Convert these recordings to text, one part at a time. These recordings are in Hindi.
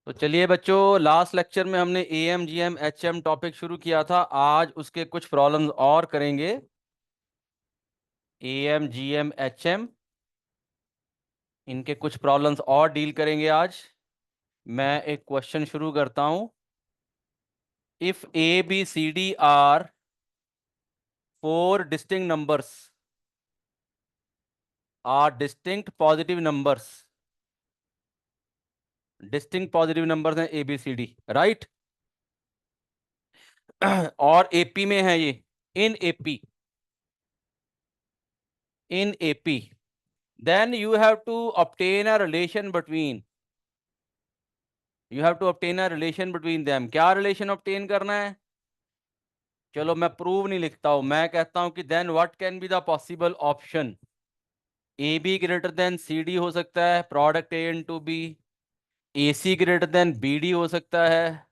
तो चलिए बच्चों, लास्ट लेक्चर में हमने A M G M H M topic शुरू किया था। आज उसके कुछ प्रॉब्लम्स और करेंगे। A M G M H M, इनके कुछ प्रॉब्लम्स और डील करेंगे आज। मैं एक क्वेश्चन शुरू करता हूं। If A B C D are four distinct numbers are distinct positive numbers, distinct positive numbers हैं A B C D, right. और एपी में है ये, in AP, in AP, then you have to obtain a relation between, you have to obtain a relation between them। क्या relation obtain करना है? चलो मैं प्रूव नहीं लिखता हूं, मैं कहता हूं कि then what can be the possible option। A B greater than C D हो सकता है, product A into B. A C greater than B D हो सकता है,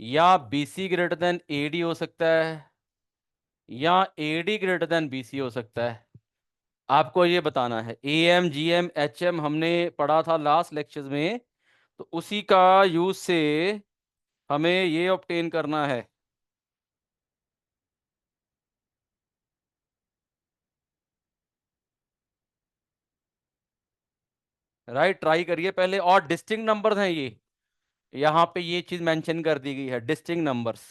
या B C greater than A D हो सकता है, या A D greater than B C हो सकता है। आपको ये बताना है। A M G M H M हमने पढ़ा था लास्ट लेक्चर्स में, तो उसी का यूज से हमें ये ऑब्टेन करना है। राइट, ट्राई करिए पहले। और डिस्टिंक्ट नंबर्स हैं ये, यहाँ पे ये चीज मेंशन कर दी गई है, डिस्टिंक्ट नंबर्स।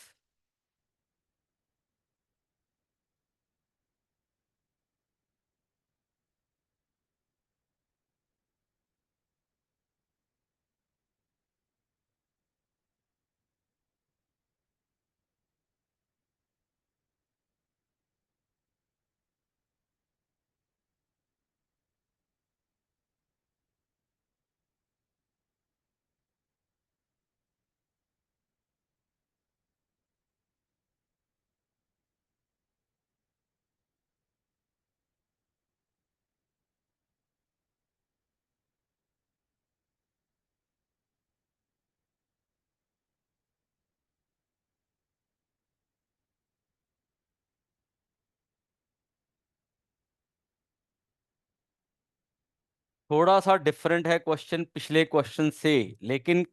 थोड़ा सा डिफरेंट है क्वेश्चन पिछले क्वेश्चन से, लेकिन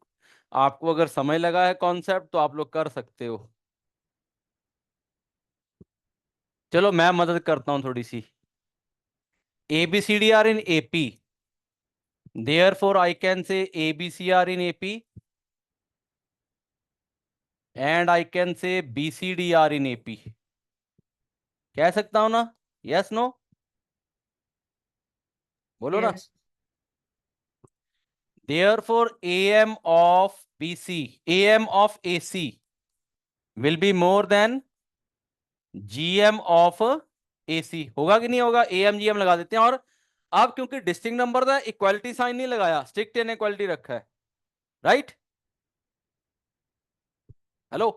आपको अगर समय लगा है कॉन्सेप्ट तो आप लोग कर सकते हो। चलो मैं मदद करता हूं थोड़ी सी। A B C D are in AP, therefore I can say A B C are in AP and I can say B C D are in AP. कह सकता हूं ना? यस नो, बोलो ना। Yes. Therefore, AM of BC, AM of AC will be more than GM of AC। होगा कि नहीं होगा? AM GM लगा देते हैं। और अब क्योंकि डिस्टिंक्ट नंबर है, इक्वालिटी साइन नहीं लगाया, स्ट्रिक्ट इनइक्वालिटी रखा है, right. Hello.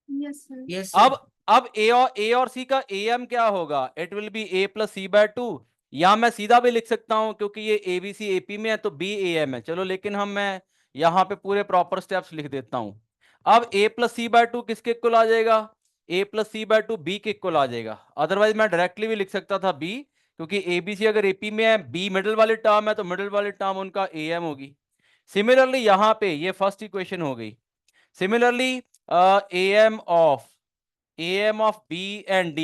Yes, sir. Yes, sir. अब ए और सी का एम क्या होगा? It will be A plus C by two. या मैं सीधा भी लिख सकता हूं, क्योंकि ये ए बी सी एपी में है तो बी ए एम है। चलो, लेकिन मैं यहाँ पे पूरे प्रॉपर स्टेप्स लिख देता हूं। अब A plus C by two किसके इक्वल आ जाएगा? A plus C by two B के इक्वल आ जाएगा। अदरवाइज मैं डायरेक्टली भी लिख सकता था बी, क्योंकि ए बी सी अगर एपी में है, बी मिडिल वाली टर्म है, तो मिडिल वाली टर्म उनका ए एम होगी। सिमिलरली यहाँ पे ये फर्स्ट इक्वेशन हो गई। Similarly am of am of b and d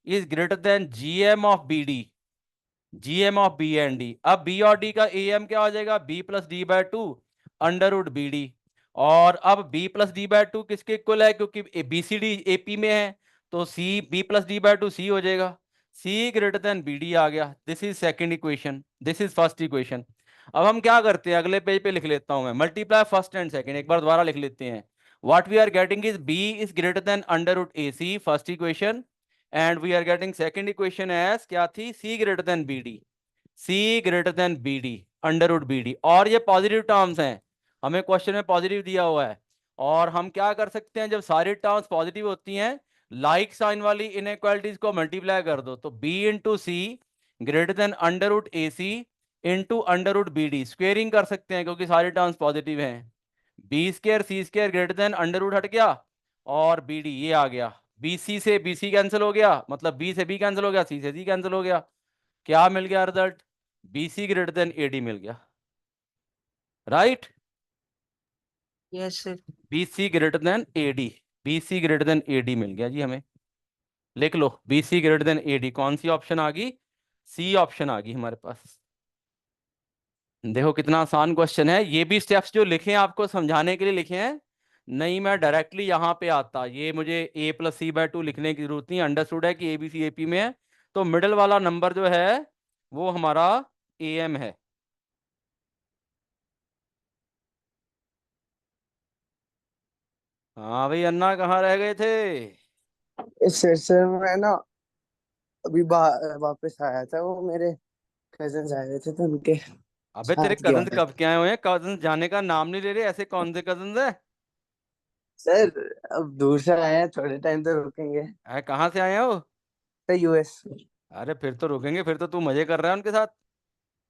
is greater than gm of bd, gm of b and d। अब b और d का am क्या हो जाएगा? b plus D by two under root B D. और अब b plus D by two किसके इक्वल है? क्योंकि बी सी डी एपी में है, तो c b plus D by two C हो जाएगा। c greater than B D आ गया। This is second equation, this is first equation. अब हम क्या करते हैं, अगले पेज पे लिख लेता हूं मैं, मल्टीप्लाई फर्स्ट एंड सेकेंड एक बार दोबारा लिख लेते हैं। What we are getting is b is greater than under root ac, first equation, and we are getting second equation as क्या थी? c greater than bd, c greater than bd under root bd। और ये पॉजिटिव टर्म्स हैं, हमें क्वेश्चन में पॉजिटिव दिया हुआ है। और हम क्या कर सकते हैं, जब सारी टर्म्स पॉजिटिव होती हैं, लाइक साइन वाली इनइक्वालिटीज को मल्टीप्लाई कर दो, तो b into C greater than under root A C into under root B D. Squaring कर सकते हैं क्योंकि सारी टर्म्स पॉजिटिव हैं। B square C square greater than under root हट गया, और बी डी ये आ गया। बी सी से बी सी कैंसिल हो गया, मतलब बी से बी कैंसिल हो गया, सी से सी कैंसिल हो गया। क्या मिल गया result? B C greater than A D मिल गया, right. Yes sir. B C greater than A D. B C greater than A D मिल गया जी हमें। लिख लो B C greater than A D. कौन सी ऑप्शन आ गई? सी ऑप्शन आ गई हमारे पास। देखो कितना आसान क्वेश्चन है। ये भी स्टेप्स जो लिखे हैं आपको समझाने के लिए लिखे हैं, नहीं मैं डायरेक्टली यहाँ पे आता, ये मुझे a plus C by two लिखने की जरूरत नहीं। अंडरस्टूड है कि ए बी सी ए पी में है, तो मिडल वाला नंबर जो है वो हमारा ए एम है। हाँ भाई, अन्ना कहाँ रह गए थे? सर सर मैं ना अभी वापस आया था, वो मेरे कजन आए हुए थे तो उनके अबे तेरे साथ गया कजन था। कब के आए हुए हैं? कजन जाने का नाम नहीं ले रहे, ऐसे कौन से कजन है? सर अब दूर से आए हैं, थोड़े टाइम तो रुकेंगे। कहाँ से आए हो? Sir US. अरे फिर तो रुकेंगे, फिर तो तू मजे कर रहा है उनके साथ।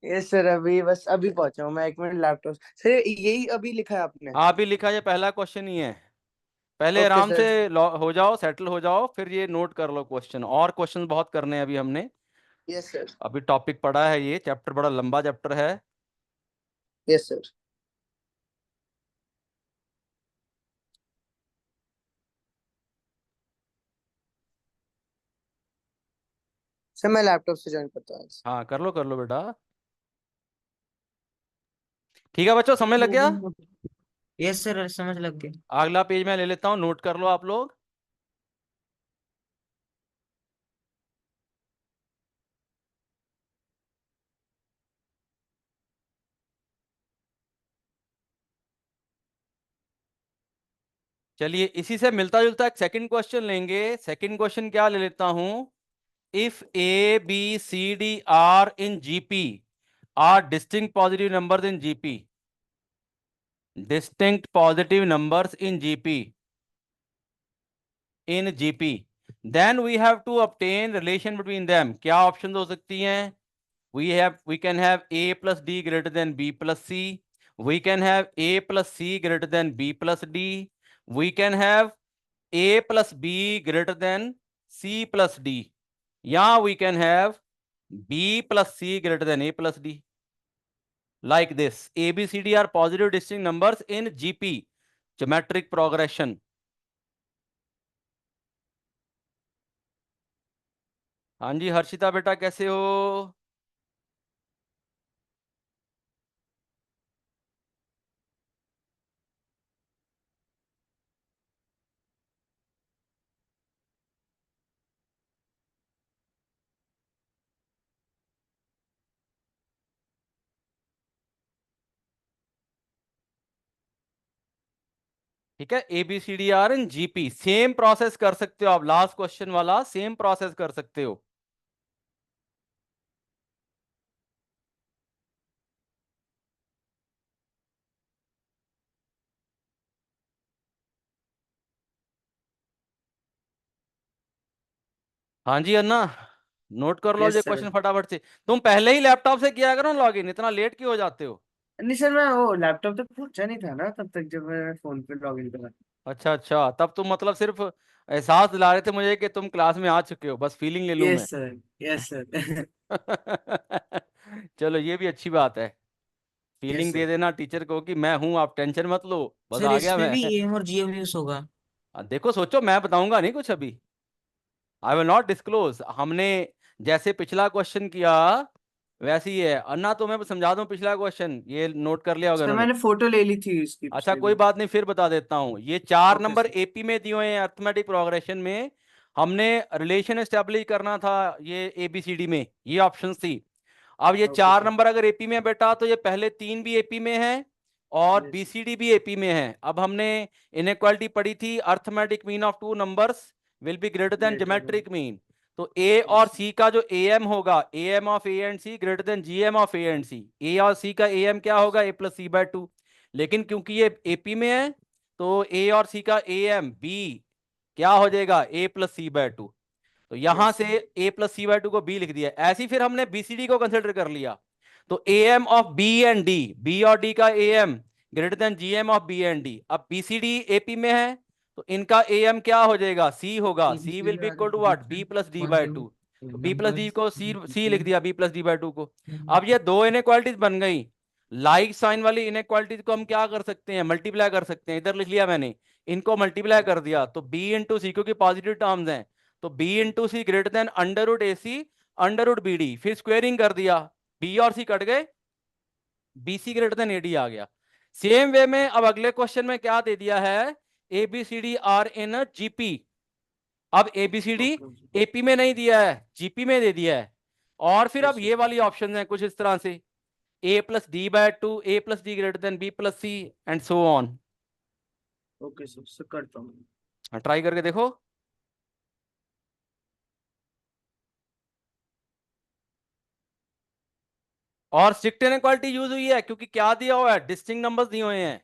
यस सर, अभी बस अभी पहुंचा हूँ मैं, 1 मिनट लैपटॉप सर, यही अभी लिखा है आपने? आप ही लिखा, ये पहला क्वेश्चन ही है। पहले ओके आराम से सर। हो जाओ, सेटल हो जाओ, फिर ये नोट कर लो क्वेश्चन। और क्वेश्चन बहुत करने हैं अभी हमने। Yes sir. अभी टॉपिक पढ़ा है, ये चैप्टर बड़ा लंबा चैप्टर है। Yes sir. सर मैं लैपटॉप से ज्वाइन करता हूँ। हाँ कर लो बेटा। ठीक है बच्चों, समय लग गया। यस सर, समझ लग गया। अगला पेज मैं ले लेता हूँ, नोट कर लो आप लोग। चलिए इसी से मिलता जुलता एक सेकंड क्वेश्चन लेंगे। सेकंड क्वेश्चन क्या ले लेता हूं? If A B C D are in GP are distinct positive numbers in GP, distinct positive numbers in GP, then we have to obtain relation between them. क्या ऑप्शन हो सकती हैं? we can have a plus d greater than b plus c, we can have a plus c greater than b plus d, we can have a plus b greater than c plus d, या we can have b plus c greater than a plus d. Like this, a b c d are positive distinct numbers in gp, geometric progression. हाँ जी हर्षिता बेटा, कैसे हो? ठीक है, A B C D are in GP. Same process कर सकते हो आप, लास्ट क्वेश्चन वाला सेम प्रोसेस कर सकते हो। हाँ जी अन्ना, नोट कर लो ये यस सर। क्वेश्चन फटाफट से। तुम पहले ही लैपटॉप से किया करो लॉगिन, इतना लेट क्यों हो जाते हो? नहीं सर, मैं वो लैपटॉप तक पहुंचा नहीं था ना तब तक, जब मैं फोन पे लॉग इन करा। अच्छा अच्छा, तब तुम मतलब सिर्फ एहसास दिला रहे थे मुझे कि तुम क्लास में आ चुके हो, बस फीलिंग ले लूं मैं। Yes sir. Yes sir. चलो ये भी अच्छी बात है। यस फीलिंग दे सर। देना टीचर को कि मैं हूं, आप टेंशन मत लो, बस सर आ गया इसमें मैं। भी एम और जीएम यूज होगा? देखो सोचो, मैं बताऊंगा नहीं कुछ अभी। I will not disclose. हमने जैसे पिछला क्वेश्चन किया वैसे ही है। अन्ना तो मैं समझा दूं पिछला क्वेश्चन, ये नोट कर लिया होगा सर उन्होंने। मैंने फोटो ले ली थी इसकी अच्छा पिछले कोई भी। बात नहीं, फिर बता देता हूँ। ये 4 नंबर सर। एपी में दिए हुए हैं, अर्थमेटिक प्रोग्रेशन में हमने रिलेशन एस्टेब्लिश करना था, ये एबीसीडी में ये ऑप्शन थी। अब ये ओके 4 सर। नंबर अगर एपी में है बेटा, तो ये पहले 3 भी एपी में है और यस। बीसीडी भी एपी में है। अब हमने इनइक्वालिटी पढ़ी थी, arithmetic mean of two numbers will be greater then greater than. Geometric mean. तो ए और यस। सी का जो ए एम होगा, A M of A and C greater than G M of A and C. A और सी का ए एम क्या होगा? A plus C by two. लेकिन क्योंकि ये एपी में है, तो ए और सी का ए एम बी क्या हो जाएगा? A plus C by two. तो यहां यस। से ए प्लस सी बाय टू को बी लिख दिया। ऐसे ही फिर हमने बीसीडी को कंसिडर कर लिया। तो A M of B and D, B और डी का A M greater than G M of B and D. अब बीसीडी एपी में है, तो इनका ए एम क्या हो जाएगा? सी होगा। C will be equal to what? B plus D by two. तो बी प्लस डी को सी सी लिख दिया, B plus D by two को। अब ये दो इनइक्वालिटीज बन गई। लाइक साइन वाली इनइक्वालिटी को हम क्या कर सकते हैं, मल्टीप्लाई कर सकते हैं। इधर लिख लिया मैंने, इनको मल्टीप्लाई कर दिया तो बी इंटू सी, क्योंकि पॉजिटिव टर्म्स हैं, तो B into C greater than under root A C under root B D, फिर स्क्वेयरिंग कर दिया, बी और सी कट गए, B C greater than A D आ गया। सेम वे में अब अगले क्वेश्चन में क्या दे दिया है, A B C D are in GP. अब A B C D AP में नहीं दिया है, जीपी में दे दिया है। और फिर अब ये वाली ऑप्शन है कुछ इस तरह से, a plus D by two, A plus D greater than B plus C and so on. Okay sir करता हूँ। ट्राई करके देखो। और स्ट्रिक्ट इनइक्वालिटी यूज हुई है क्योंकि क्या दिया हुआ है, डिस्टिंक्ट नंबर्स दिए हुए हैं।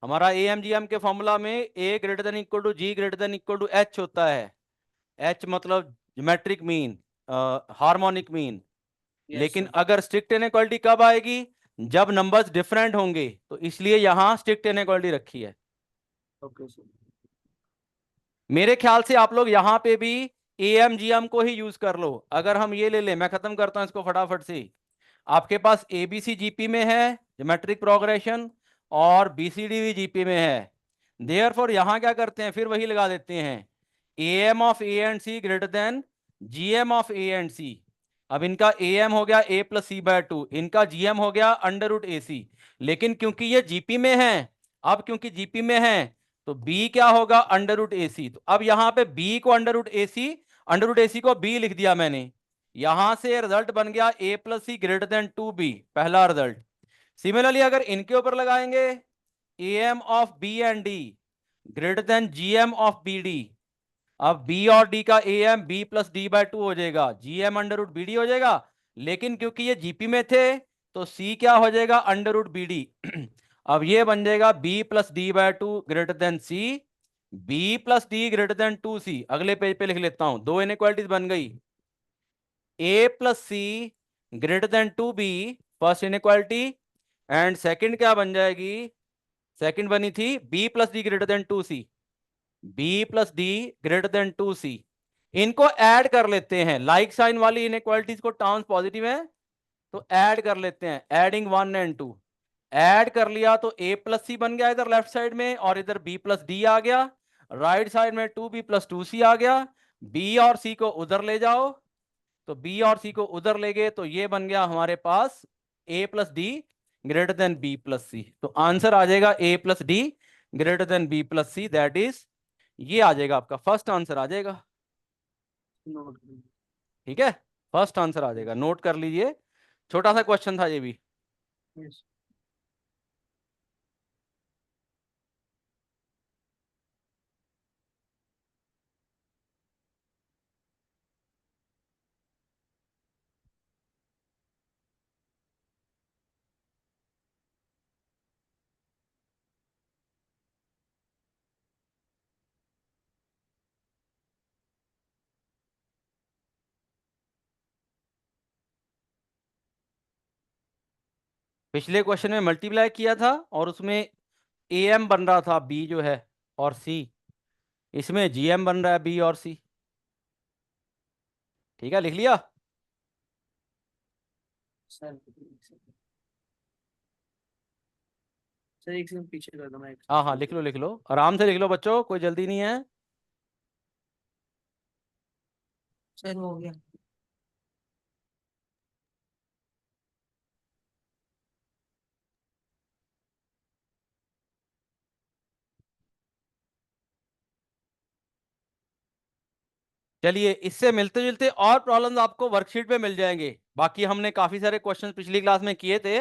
हमारा ए एम जी एम के फॉर्मूला में A greater than equal to G greater than equal to H होता है। एच मतलब ज्योमेट्रिक मीन, हार्मोनिक मीन। लेकिन अगर स्ट्रिक्ट इनइक्वालिटी कब आएगी, जब नंबर्स डिफरेंट होंगे, तो इसलिए यहां स्ट्रिक्ट इनइक्वालिटी रखी है। Okay sir. मेरे ख्याल से आप लोग यहां पे भी ए एम जी एम को ही यूज कर लो। अगर हम ये ले लें, मैं खत्म करता हूं इसको फटाफट से। आपके पास एबीसी जीपी में है ज्योमेट्रिक प्रोग्रेशन, और बीसीडी भी जीपी में है। देयरफॉर यहां क्या करते हैं, फिर वही लगा देते हैं, A M of A and C greater than G M of A and C. अब इनका ए एम हो गया A plus C by two, इनका जी एम हो गया अंडर रूट ए सी। लेकिन क्योंकि ये जीपी में है, अब क्योंकि जीपी में है तो बी क्या होगा, अंडर रूट ए सी। तो अब यहां पे बी को under root A C, under root A सी को बी लिख दिया मैंने। यहां से रिजल्ट बन गया A plus C greater than two B, पहला रिजल्ट। सिमिलरली अगर इनके ऊपर लगाएंगे, A M of B and D greater than G M of B D. अब बी और डी का A M B plus D by two हो जाएगा, G M under root B D हो जाएगा। लेकिन क्योंकि ये जीपी में थे तो सी क्या हो जाएगा, अंडर रूट बी डी। अब ये बन जाएगा B plus D by two greater than C, B plus D greater than two C. अगले पेज पे लिख लेता हूं, दो इनइक्वालिटीज बन गई, A plus C greater than two B, first inequality. And second क्या बन जाएगी, सेकंड बनी थी B plus D greater than two C, B plus D greater than two C. इनको ऐड कर लेते हैं, लाइक साइन वाली इनइक्वालिटीज को टर्म्स पॉजिटिव है तो ऐड कर लेते हैं, adding one and two. Add कर लिया तो ए प्लस सी बन गया इधर लेफ्ट साइड में, और इधर बी प्लस डी आ गया। राइट साइड में टू बी प्लस टू सी आ गया। बी और सी को उधर ले जाओ, तो बी और सी को उधर ले गए तो ये बन गया हमारे पास A plus D greater than B plus C. तो आंसर आ जाएगा A plus D greater than B plus C, that is ये आ जाएगा आपका फर्स्ट आंसर आ जाएगा। ठीक है, फर्स्ट आंसर आ जाएगा, नोट कर लीजिए। छोटा सा क्वेश्चन था ये भी। पिछले क्वेश्चन में मल्टीप्लाई किया था और उसमें ए एम बन रहा था बी जो है और सी, इसमें जी एम बन रहा है बी और सी। ठीक है, लिख लिया। सर एक सेकंड पीछे कर दो, मैं हाँ हाँ, लिख लो लिख लो, आराम से लिख लो बच्चों, कोई जल्दी नहीं है। सर हो गया। चलिए, इससे मिलते जुलते और प्रॉब्लम्स आपको वर्कशीट पे मिल जाएंगे। बाकी हमने काफी सारे क्वेश्चंस पिछली क्लास में किए थे,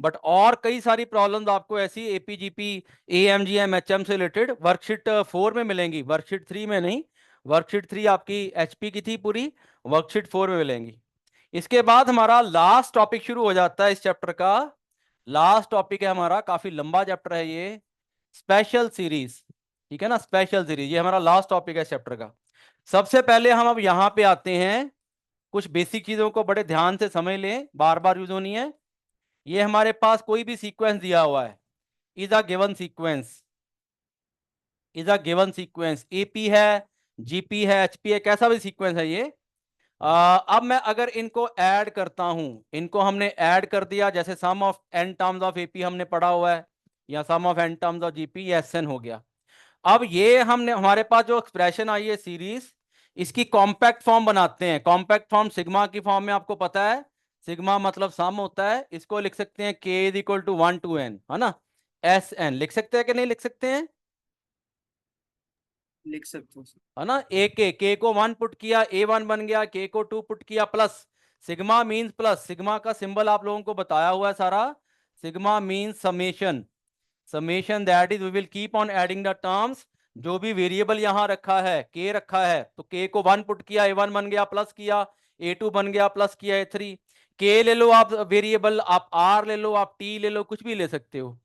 बट और कई सारी प्रॉब्लम्स आपको ऐसी एपीजीपी एएमजीएम एचएम से रिलेटेड वर्कशीट 4 में मिलेंगी, वर्कशीट 3 में नहीं। वर्कशीट 3 आपकी एचपी की थी पूरी, वर्कशीट 4 में मिलेंगी। इसके बाद हमारा लास्ट टॉपिक शुरू हो जाता है इस चैप्टर का। लास्ट टॉपिक है हमारा, काफी लंबा चैप्टर है ये, स्पेशल सीरीज। ठीक है ना, स्पेशल सीरीज, ये हमारा लास्ट टॉपिक है चैप्टर का। सबसे पहले हम अब यहां पे आते हैं, कुछ बेसिक चीजों को बड़े ध्यान से समझ लें, बार बार यूज होनी है। ये हमारे पास कोई भी सीक्वेंस दिया हुआ है, is a given sequence, is a given sequence, AP है, जीपी है, एचपी है, कैसा भी सीक्वेंस है ये। अब मैं अगर इनको ऐड करता हूं, इनको हमने ऐड कर दिया, जैसे sum of N terms of AP हमने पढ़ा हुआ है, या sum of N terms of GP, ये एस एन हो गया। अब ये हमने, हमारे पास जो एक्सप्रेशन आई है सीरीज, इसकी कॉम्पैक्ट फॉर्म बनाते हैं। कॉम्पैक्ट फॉर्म सिग्मा की फॉर्म में आपको पता है, सिग्मा मतलब सम होता है, इसको लिख सकते हैं k is equal to 1 to n, है ना। एस एन लिख सकते हैं कि नहीं लिख सकते हैं, लिख सकते हो सर। है ना। ए के को 1 पुट किया, A1 बन गया, के को 2 पुट किया, plus sigma means plus, sigma का सिंबल आप लोगों को बताया हुआ है सारा, sigma means summation, summation that is we will keep on adding the terms. जो भी वेरिएबल यहां रखा है, के रखा है, तो के को 1 पुट किया, A1 बन गया, प्लस किया, A2 बन गया, प्लस किया, A3। के ले लो आप वेरिएबल, आप आर ले लो, आप टी ले लो, कुछ भी ले सकते हो।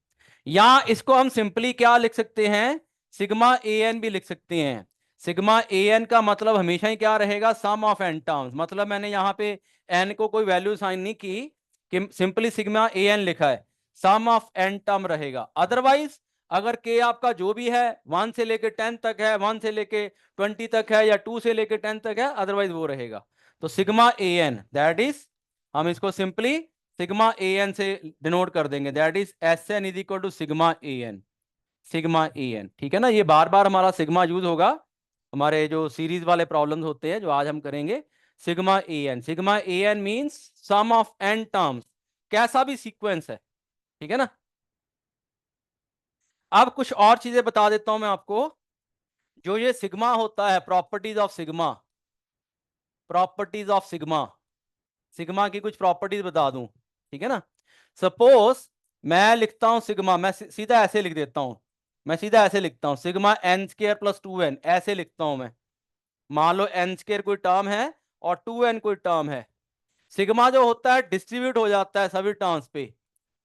या इसको हम सिंपली क्या लिख सकते हैं, सिग्मा ए एन भी लिख सकते हैं। सिग्मा ए एन का मतलब हमेशा ही क्या रहेगा, सम ऑफ एन टर्म्स। मतलब मैंने यहाँ पे एन को कोई वैल्यू साइन नहीं की, कि सिंपली सिग्मा ए एन लिखा है, सम ऑफ एन टर्म रहेगा। अदरवाइज अगर के आपका जो भी है 1 से लेके 10 तक है, 1 से लेके 20 तक है, या 2 से लेके 10 तक है, अदरवाइज वो रहेगा। तो sigma a n that is, हम इसको सिंपली सिग्मा ए एन से डिनोट कर देंगे, that is s n is equal to sigma a n, sigma a n. ठीक है ना, ये बार बार हमारा सिग्मा यूज होगा, हमारे जो सीरीज वाले प्रॉब्लम्स होते हैं जो आज हम करेंगे। Sigma a n, sigma a n means sum of N terms, कैसा भी सीक्वेंस है, ठीक है ना। अब कुछ और चीजें बता देता हूं मैं आपको, जो ये सिग्मा होता है, properties of sigma, properties of sigma, sigma की कुछ प्रॉपर्टीज बता दूं, ठीक है ना। सपोज मैं लिखता हूं सिग्मा, मैं सीधा ऐसे लिख देता हूं, मैं सीधा ऐसे लिखता हूं, sigma N square plus 2n, ऐसे लिखता हूं मैं। मान लो एन स्केयर कोई टर्म है और 2n कोई टर्म है। सिग्मा जो होता है डिस्ट्रीब्यूट हो जाता है सभी टर्म्स पे।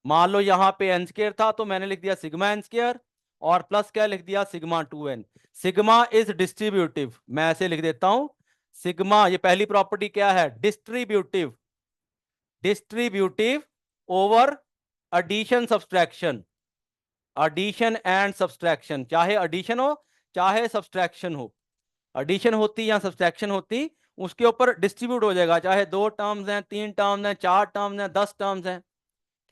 मान लो यहाँ पे एन स्केयर था, तो मैंने लिख दिया सिग्मा एन स्केयर, और प्लस क्या लिख दिया, sigma 2n। Sigma is distributive, मैं ऐसे लिख देता हूं, सिग्मा, ये पहली प्रॉपर्टी क्या है, distributive, distributive over addition subtraction, addition and subtraction, चाहे एडिशन हो चाहे सब्सट्रैक्शन हो, एडिशन होती या सब्सट्रैक्शन होती, उसके ऊपर डिस्ट्रीब्यूट हो जाएगा, चाहे 2 टर्म्स हैं, 3 टर्म्स हैं, 4 टर्म्स हैं, 10 टर्म्स हैं,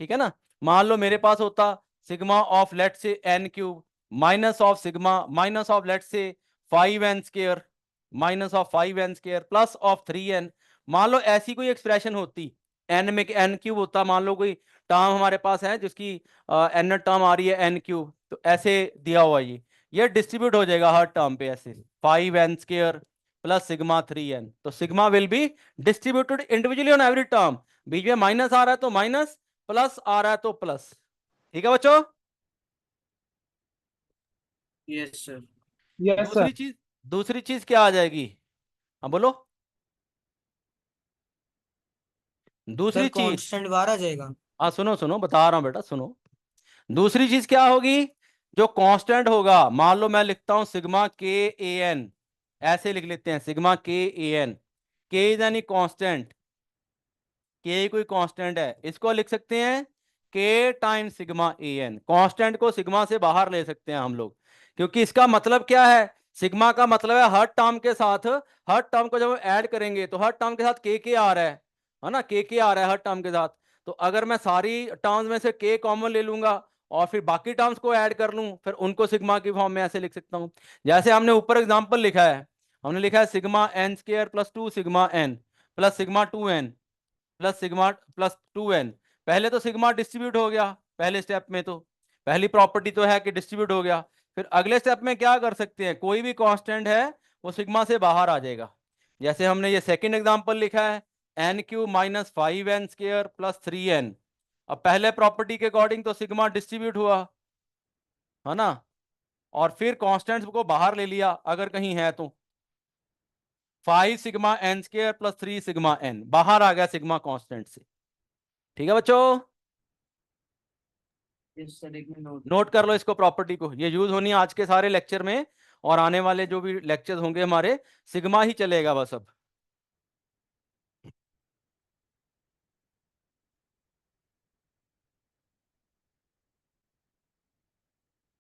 ठीक है ना। मान लो मेरे पास होता sigma of let's say n cube minus of sigma minus of let's say 5n square minus of 5n square plus of 3n। मान लो ऐसी कोई एक्सप्रेशन होती, एन में एन क्यूब होता, मान लो कोई टर्म हमारे पास है जिसकी एन टर्म आ रही है एन क्यूब, तो ऐसे दिया हुआ ये डिस्ट्रीब्यूट हो जाएगा हर टर्म पे ऐसे, 5n square plus sigma 3n, तो sigma will be distributed individually on every term. बीच में माइनस आ रहा है तो माइनस, प्लस आ रहा है तो प्लस, ठीक है बच्चों। Yes sir. Yes sir. दूसरी चीज क्या आ जाएगी, हाँ बोलो, सर दूसरी चीज, कांस्टेंट बाहर आ जाएगा। हाँ सुनो सुनो बता रहा हूं बेटा, सुनो। दूसरी चीज क्या होगी, जो कांस्टेंट होगा, मान लो मैं लिखता हूं सिग्मा के ए एन, ऐसे लिख लेते हैं सिग्मा के ए एन, के इज एनी कांस्टेंट, के कोई कांस्टेंट है, इसको लिख सकते हैं के time sigma a N. Constant को सिग्मा से बाहर ले सकते हैं हम लोग, क्योंकि इसका मतलब क्या है, सिग्मा का मतलब है हर टर्म के साथ, हर टर्म को जब हम ऐड करेंगे तो हर टर्म के साथ के आ रहा है ना, के आ रहा है हर टर्म के साथ। तो अगर मैं सारी टर्म्स में से के कॉमन ले लूंगा और फिर बाकी टर्म्स को ऐड कर लूं, फिर उनको सिग्मा की फॉर्म में ऐसे लिख सकता हूं। जैसे हमने ऊपर एग्जांपल लिखा है, हमने लिखा है sigma n square plus 2 sigma n plus sigma 2n plus sigma plus 2n। पहले तो सिग्मा डिस्ट्रीब्यूट हो गया, पहले स्टेप में तो पहली प्रॉपर्टी तो है कि डिस्ट्रीब्यूट हो गया। फिर अगले स्टेप में क्या कर सकते हैं, कोई भी कांस्टेंट है वो सिग्मा से बाहर आ जाएगा। जैसे हमने ये सेकंड एग्जांपल लिखा है, n cube minus 5n square plus 3n। अब पहले प्रॉपर्टी के अकॉर्डिंग तो सिग्मा डिस्ट्रीब्यूट हुआ, है ना, और फिर कांस्टेंट्स को बाहर ले लिया अगर कहीं है तो, 5 sigma n square plus 3 sigma n बाहर आ गया सिग्मा कांस्टेंट से, ठीक है बच्चों। यस सर, एक मिनट नोट कर लो इसको, प्रॉपर्टी को, ये यूज होनी है आज के सारे लेक्चर में, और आने वाले जो भी लेक्चर्स होंगे हमारे, सिग्मा ही चलेगा बस अब।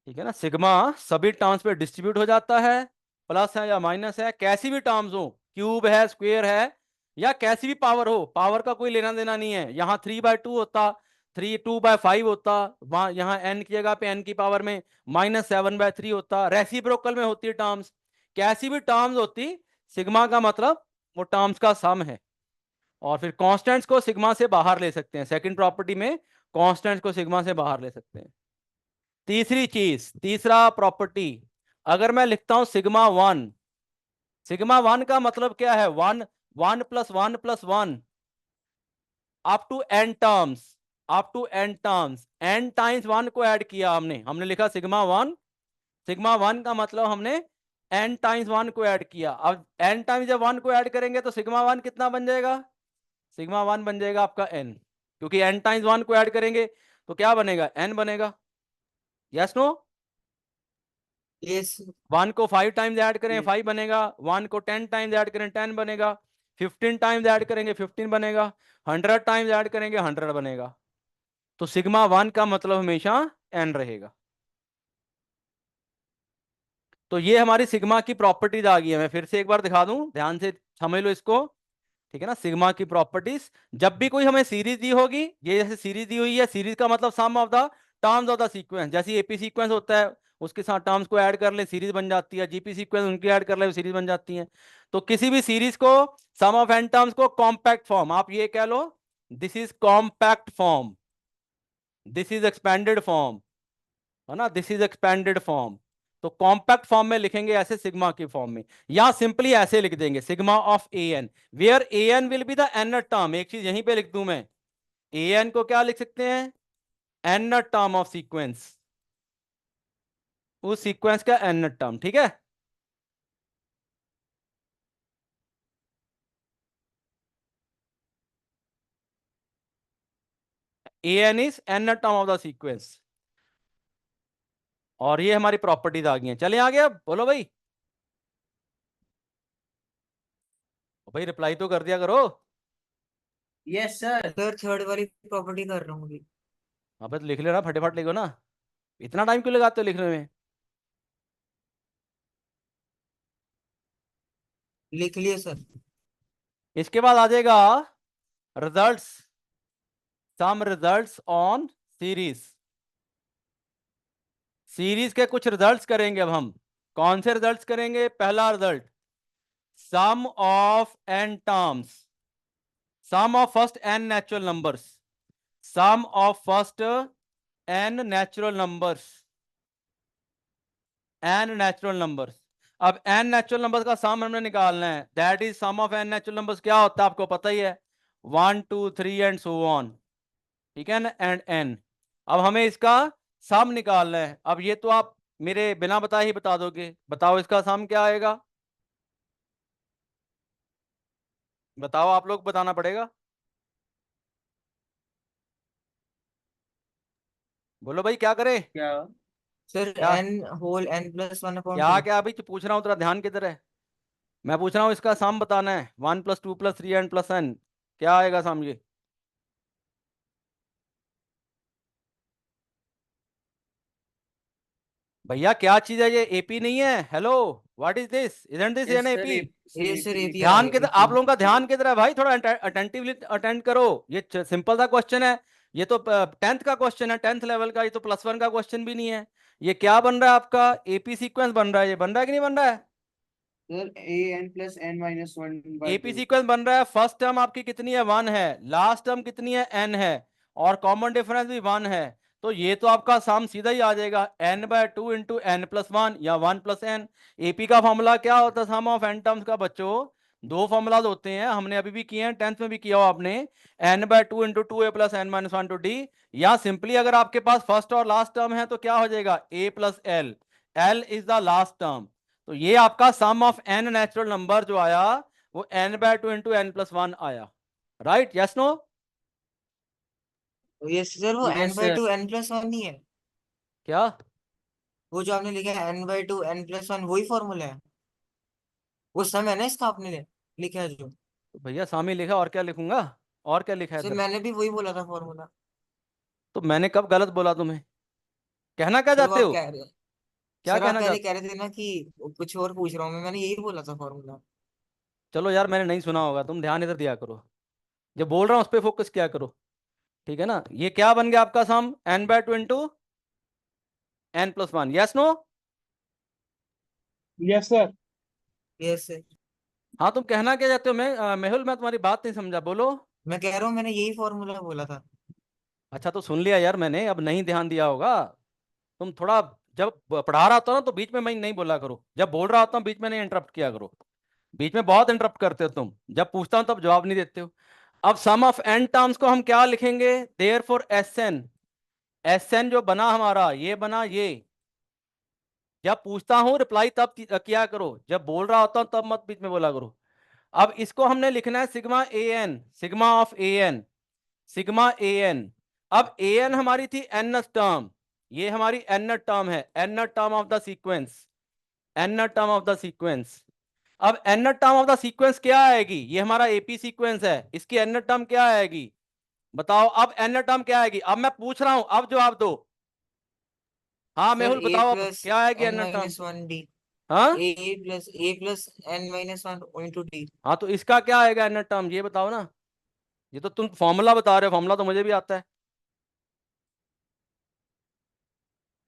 ठीक है ना, सिग्मा सभी टर्म्स पे डिस्ट्रीब्यूट हो जाता है, प्लस है या माइनस है, कैसी भी टर्म्स हो, क्यूब है स्क्वायर है या कैसी भी पावर हो, पावर का कोई लेना देना नहीं है। यहाँ 3/2 होता, 2/5 होता, वहां यहाँ n की जगह पे n की पावर में -7/3 होता, रेसिप्रोकल में होती है टर्म्स, कैसी भी टर्म्स होती, सिग्मा का मतलब वो टर्म्स का सम है। और फिर कांस्टेंट्स को सिग्मा से बाहर ले सकते हैं, सेकंड प्रॉपर्टी में कांस्टेंट्स को सिग्मा से बाहर ले सकते हैं। तीसरी चीज, तीसरा प्रॉपर्टी, अगर मैं लिखता हूं सिग्मा 1, सिग्मा 1 का मतलब क्या है, 1 1 + 1 + 1 up to n terms, up to n terms, n times 1 को ऐड किया हमने लिखा सिग्मा 1, सिग्मा 1 का मतलब हमने n टाइम्स 1 को ऐड किया। अब n टाइम्स जब 1 को ऐड करेंगे तो सिग्मा 1 कितना बन जाएगा, सिग्मा 1 बन जाएगा आपका n, क्योंकि n टाइम्स 1 को ऐड करेंगे तो क्या बनेगा, n बनेगा। यस नो, यस 1 को 5 टाइम्स ऐड करें 5 बनेगा, 1 को 10 टाइम्स ऐड करें 10 बनेगा, 15 टाइम्स ऐड करेंगे 15 बनेगा, 100 टाइम्स ऐड करेंगे 100 बनेगा। तो सिग्मा 1 का मतलब हमेशा n रहेगा। तो ये हमारी सिग्मा की प्रॉपर्टीज आ गई है। मैं फिर से एक बार दिखा दूं, ध्यान से समझ लो इसको, ठीक है ना। सिग्मा की प्रॉपर्टीज, जब भी कोई हमें सीरीज दी होगी, ये जैसे सीरीज दी हुई है, सीरीज का मतलब sum of the terms of the sequence, जैसे एपी सीक्वेंस होता है उसके साथ टर्म्स को ऐड कर ले सीरीज बन जाती है, जीपी सीक्वेंस उनकी ऐड कर ले सीरीज बन जाती है। तो किसी भी सीरीज को सम ऑफ एन टर्म्स को कॉम्पैक्ट फॉर्म, आप ये कह लो this is compact form, this is expanded form, है ना, दिस इज एक्सपेंडेड फॉर्म। तो कॉम्पैक्ट फॉर्म में लिखेंगे ऐसे सिग्मा की फॉर्म में, या सिंपली ऐसे लिख देंगे sigma of a n, where a n will be the n term. एक चीज यहीं पे लिख दूं मैं, ए एन को क्या लिख सकते हैं, एन टर्म ऑफ सीक्वेंस, उस सीक्वेंस का एन टर्म, ठीक है। A N is N term of the sequence. और ये हमारी प्रॉपर्टीज आ गई हैं। चले आगे, अब बोलो भाई, भाई रिप्लाई तो कर दिया करो। Yes sir. सर थर्ड वाली प्रॉपर्टी कर रहा हूँ अभी। अबे तो लिख लेना, फटाफट लिखो ना, इतना टाइम क्यों लगाते हो लिखने में। लिख लिए सर। इसके बाद आ जाएगा results, some results on series. Series के कुछ रिजल्ट्स करेंगे अब हम। कौन से रिजल्ट्स करेंगे, पहला result, sum of N terms, sum of first n natural numbers, sum of first n natural numbers, n natural numbers. अब एन नेचुरल नंबर्स का सम हमने निकालना है, that is sum of n natural numbers क्या होता है आपको पता ही है, 1 2 3 एंड सो ऑन, ठीक है ना, एंड एन। अब हमें इसका सम निकालना है। अब ये तो आप मेरे बिना बताए ही बता दोगे, बताओ इसका सम क्या आएगा, बताओ, आप लोग बताना पड़ेगा, बोलो भाई क्या करें। क्या? सर क्या n होल n+1/2। क्या क्या अभी पूछ रहा हूँ, तेरा ध्यान किधर है, मैं पूछ रहा हूँ इसका सम बताना है, 1 + 2 + 3 एंड प्लस एन, क्या आएगा सम ये। भैया क्या चीज है ये, एपी नहीं है, hello, what is this, isn't this an yes sir, AP. ये सर एपी आ ध्यान गया किधर, आप लोगों का ध्यान किधर है भाई, थोड़ा अटेंटिवली अटेंड करो, ये सिंपल सा क्वेश्चन है, ये तो 10th का क्वेश्चन है, 10th लेवल का, ये तो +1 का क्वेश्चन भी नहीं है। ये क्या बन रहा है आपका, एपी सीक्वेंस बन रहा है, ये बन रहा है कि नहीं बन रहा है, sir a n plus N minus one by AP two. Sequence बन रहा है। फर्स्ट टर्म आपकी कितनी है, 1 है, लास्ट टर्म कितनी है, n है, और कॉमन डिफरेंस भी 1 है। तो ये तो आपका सम सीधा ही आ जाएगा, n/2 × n+1 या 1 + n। एपी का फॉर्मूला क्या होता है, सम ऑफ n टर्म्स का, बच्चों दो फॉर्मूलाज होते हैं, हमने अभी भी किए हैं, 10th में भी किया हो आपने, n/2 × 2a + n-1 d, या सिंपली अगर आपके पास फर्स्ट और लास्ट टर्म है तो क्या हो जाएगा, a + l, l is the last term. तो ये आपका सम ऑफ n नेचुरल नंबर जो आया वो n/2 × n+1 आया, राइट, यस नो। ये सर वो यस सर। n/2 n+1 नहीं है, क्या, वो जो आपने लिखा है n/2 n+1 वही फॉर्मूला है, वो सम है ना इसका आपने लिखा है जो। तो भैया सामी लिखा, और क्या लिखूंगा, और क्या लिखा है सर इधर। मैंने भी वही बोला था फॉर्मूला। तो मैंने कब गलत बोला तुम्हें, कहना क्या सर वो चाहते आप हो, कह रहे हैं, क्या सर आप कहना पहले चाहते कह रहे थे ना कि कुछ और पूछ रहा हूँ मैंने यही बोला था फॉर्मूला। चलो यार, मैंने नहीं सुना होगा, तुम ध्यान इधर दिया करो, जब बोल रहा हूँ उस पर फोकस किया करो। ठीक है ना, ये क्या बन गया आपका sum, n/2 into n+1, yes no? Yes sir. Yes sir. हाँ, तुम कहना क्या चाहते हो? मेहुल, मैं तुम्हारी बात नहीं समझा, बोलो। मैं कह रहा हूँ मैंने यही फॉर्मूला बोला था। अच्छा, तो सुन लिया यार मैंने, अब नहीं ध्यान दिया होगा। तुम थोड़ा, जब पढ़ा रहा होता ना तो बीच में मैं नहीं बोला करो, जब बोल रहा होता हूँ बीच में नहीं इंटरप्ट किया करो। बीच में बहुत इंटरप्ट करते हो तुम, जब पूछता हूँ तब जवाब नहीं देते हो। अब सम ऑफ n टर्म्स को हम क्या लिखेंगे, देयर फॉर Sn जो बना हमारा, ये बना ये। जब पूछता हूँ रिप्लाई तब किया करो, जब बोल रहा होता हूँ तब मत बीच में बोला करो। अब इसको हमने लिखना है sigma an, sigma of an, sigma an। अब an हमारी थी n टर्म, ये हमारी n टर्म है, n term of the sequence, n term of the sequence. अब n term of the sequence क्या आएगी, ये हमारा एपी सीक्वेंस है, इसकी n टर्म क्या आएगी बताओ। अब n टर्म क्या आएगी, अब मैं पूछ रहा हूं, अब जवाब दो। हाँ सर मेहुल ए बताओ, अब प्लस क्या आएगी N n term? Minus one D. हाँ A plus N minus one into D. हाँ, तो इसका क्या आएगा n टर्म, ये बताओ ना। ये तो तुम फॉर्मूला बता रहे हो, फॉर्मूला तो मुझे भी आता है।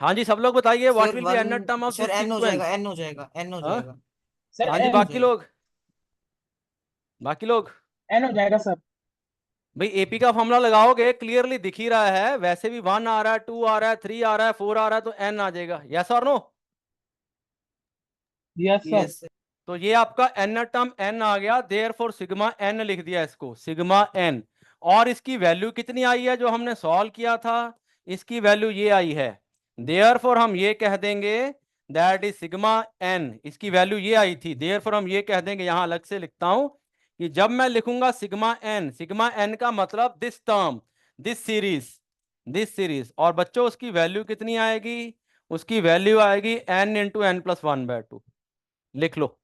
हाँ जी, सब लोग बताइए, what sir will be one. n term of sir this n हो जाएगा, सीक्वेंस? एन हो जाएगा, एन हो हाँ जाएगा। सर हाँ जी, एन हो एन। बाकी जाएगा। लोग, बाकी लोग। एन हो जाएगा सर। भाई एपी का फॉर्मूला लगाओगे, क्लियरली दिख ही रहा है, वैसे भी 1 आ रहा है, 2 आ रहा है, 3 आ रहा है, 4 आ रहा है, तो n आ जाएगा, यस और no? Yes sir. Yes sir. तो ये आपका n टर्म n आ गया, देयर फॉर सिग्मा n लिख दिया इसको, सिग्मा n। और इसकी वैल्यू कितनी आई है जो हमने सॉल्व किया था, इसकी वैल्यू ये आई है, देयर फॉर हम ये कह देंगे दैट इज सिग्मा n, इसकी वैल्यू ये आई थी, देयर फॉर हम ये कह देंगे, यहां अलग से लिखता हूं कि जब मैं लिखूंगा सिग्मा n का मतलब this term, this series, this series. और बच्चों उसकी वैल्यू कितनी आएगी, उसकी वैल्यू आएगी n इंटू n+1/2, लिख लो।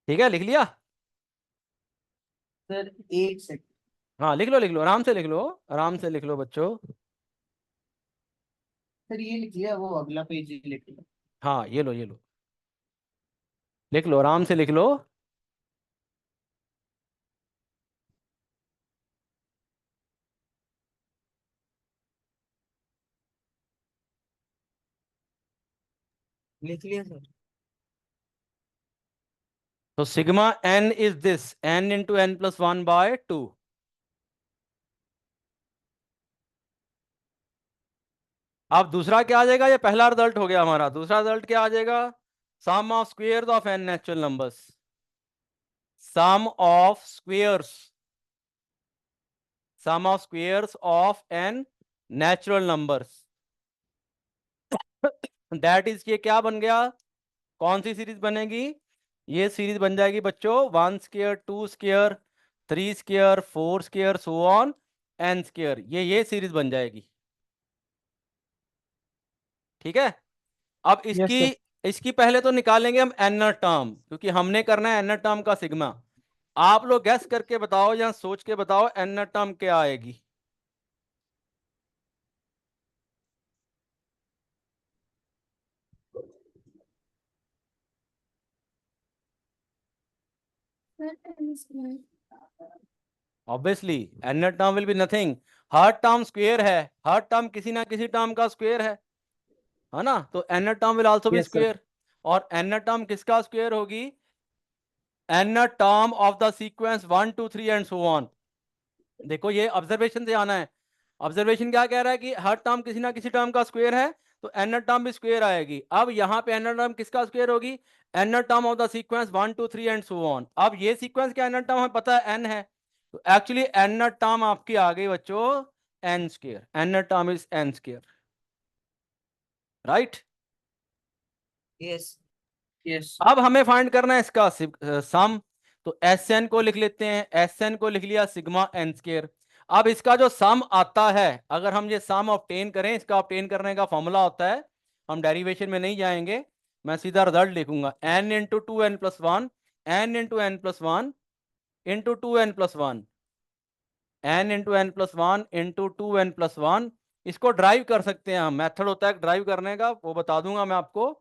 ठीक है, लिख लिया? सर एक सेकंड। हाँ लिख लो, लिख लो, आराम से लिख लो, आराम से लिख लो बच्चों। सर ये लिख लिया, वो अगला पेज लिख लिया। हाँ ये लो, ये लो, लिख लो, आराम से लिख लो। लिख लिया सर। तो sigma n is this, n into n+1/2। अब दूसरा क्या आ जाएगा, ये पहला रिजल्ट हो गया हमारा, दूसरा रिजल्ट क्या आ जाएगा, sum of squares of n natural numbers, sum of squares, sum of squares of n natural numbers. That is, ये क्या बन गया, कौन सी सीरीज बनेगी, ये सीरीज बन जाएगी बच्चों 1 square, 2 square, 3 square, 4 square, so on n square, ये सीरीज बन जाएगी। ठीक है, अब यस इसकी सर। इसकी पहले तो निकालेंगे हम n टर्म, क्योंकि हमने करना है n टर्म का सिग्मा। आप लोग गैस करके बताओ या सोच के बताओ n टर्म क्या आएगी। Obviously n term will be nothing, her term square है, हर टर्म किसी ना किसी टर्म का स्क्वायर है ना, तो n term will also B yes sir. Square. और n टर्म किसका स्क्वायर होगी, n term of the sequence 1 2 3 and so on. देखो ये ऑब्जर्वेशन से आना है, ऑब्जर्वेशन क्या कह रहा है कि हर टर्म किसी ना किसी टर्म का स्क्वायर है, तो n टर्म भी स्क्वायर आएगी। अब यहाँ पे n टर्म किसका स्क्वायर होगी, n term of the sequence 1 2 3 and so on. अब ये सीक्वेंस का n टर्म हमें पता है n है, तो एक्चुअली n टर्म आपकी आ गई बच्चों n square, n term is n square, right? Yes. Yes. अब हमें फाइंड करना है इसका सम, तो Sn को लिख लेते हैं, Sn को लिख लिया सिग्मा n स्क्वायर। अब इसका जो सम आता है, अगर हम ये सम ऑब्टेन करें, इसका ऑब्टेन करने का फॉर्मूला होता है, हम डेरिवेशन में नहीं जाएंगे, मैं सीधा रिजल्ट लिखूंगा, n into 2n+1, n into n+1 into 2n+1, n into n+1 into 2n+1 इसको ड्राइव कर सकते हैं हम, मेथड होता है ड्राइव करने का, वो बता दूंगा मैं आपको।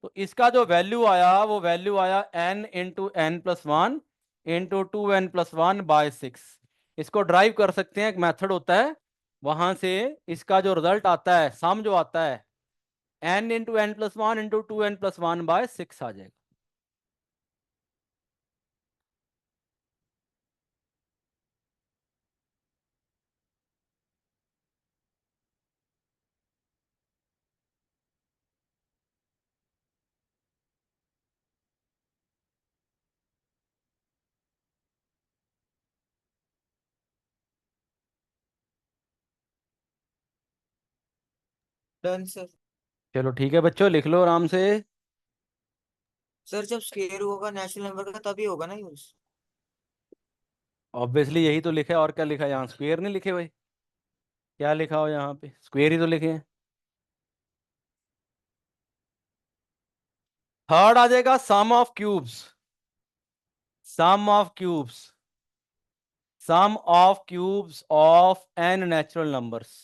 तो इसका जो वैल्यू आया वो वैल्यू आया n into N plus one into 2n+1/6। इसको ड्राइव कर सकते हैं, एक मेथड होता है, वहां से इसका जो रिजल्ट आता है, सम जो आता है, n into N plus one into 2n+1/6 आ जाएगा। Done sir. चलो ठीक है बच्चों, लिख लो आराम से। सर जब स्क्वेयर होगा नेचुरल नंबर का तभी होगा ना यूज। ऑब्वियसली यही तो लिखा है, और क्या लिखा है यहाँ? स्क्वायर नहीं लिखे भाई? क्या लिखा हो यहाँ पे? स्क्वायर ही तो लिखे हैं। थर्ड आ जाएगा sum of cubes. Sum of cubes, sum of cubes of n natural numbers,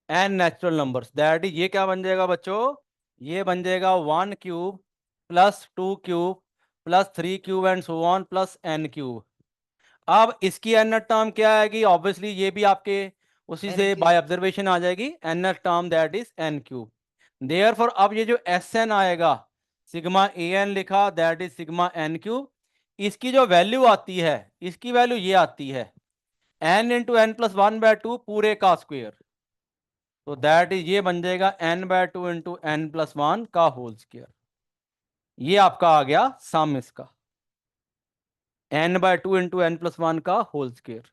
n natural numbers, that is, ये क्या बन जाएगा बच्चों? ये बन जाएगा 1 cube plus 2 cube plus 3 cube and so on plus n cube. अब इसकी nth टर्म क्या आएगी? ऑब्वियसली ये भी आपके उसी एन से क्यू। बाय ऑब्जर्वेशन आ जाएगी, nth term that is n cube. Therefore अब ये जो Sn आएगा, सिग्मा an लिखा, that is sigma n cube. इसकी जो वैल्यू आती है, इसकी वैल्यू ये आती है n into N plus one by two पूरे का स्क्वेयर। तो दैट इज, ये बन जाएगा n/2 into N plus one का होल स्क्वेयर। ये आपका आ गया सम इसका, n/2 into N plus one का whole square.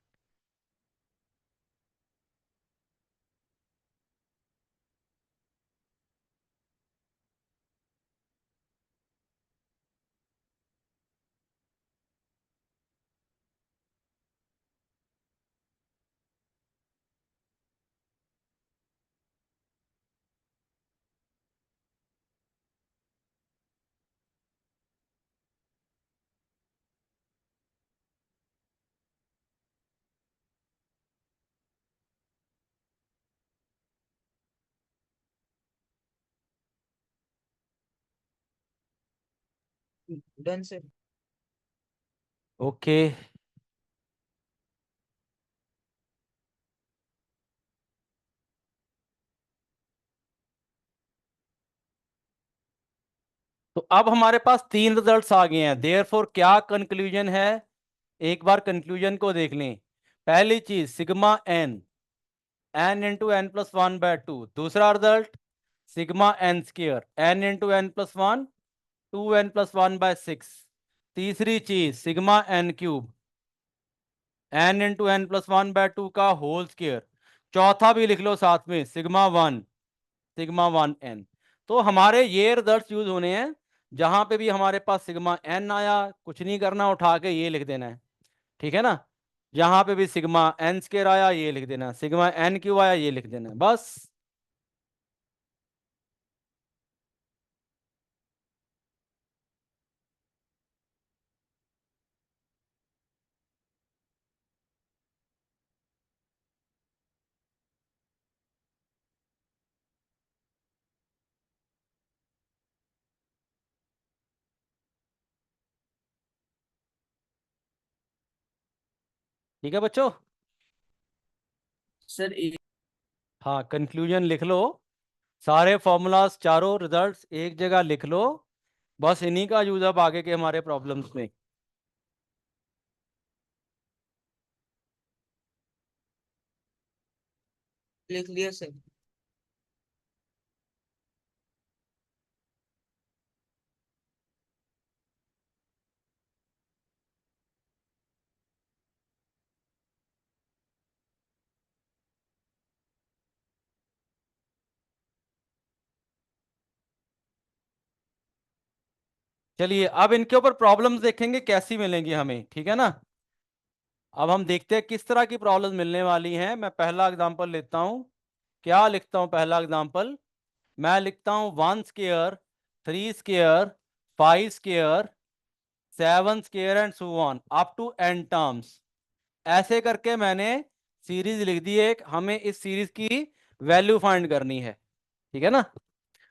Done sir. Okay, तो अब हमारे पास तीन रिजल्ट्स आ गए हैं। देयरफॉर क्या कंक्लूजन है? एक बार कंक्लूजन को देख लें। पहली चीज sigma n, n into N plus one by two. दूसरा result sigma n square, n into N plus one, 2n+1/6। तीसरी चीज sigma n cube, n into N plus one by two का होल स्क्र। चौथा भी लिख लो साथ में, सिग्मा वन एन। तो हमारे ये रिजल्ट्स यूज होने हैं। जहां पे भी हमारे पास सिग्मा एन आया, कुछ नहीं करना, उठा के ये लिख देना है, ठीक है ना? जहां पे भी सिग्मा एन स्क्र आया ये लिख देना, सिग्मा एन क्यूब आया ये लिख देना, बस। ठीक है बच्चों? सर हाँ, कंक्लूजन लिख लो। सारे फॉर्मूलाज, चारों रिजल्ट्स एक जगह लिख लो। बस इन्हीं का यूज अब आगे के हमारे प्रॉब्लम्स में। लिख लिया सर। चलिए अब इनके ऊपर प्रॉब्लम्स देखेंगे कैसी मिलेंगी हमें, ठीक है ना? अब हम देखते हैं किस तरह की प्रॉब्लम्स मिलने वाली हैं। मैं पहला एग्जांपल लेता हूं। क्या लिखता हूं पहला एग्जांपल? मैं लिखता हूं 1 square, 3 square, 5 square, 7 square and so on up to n terms. ऐसे करके मैंने सीरीज लिख दी एक, हमें इस सीरीज की वैल्यू फाइंड करनी है, ठीक है ना।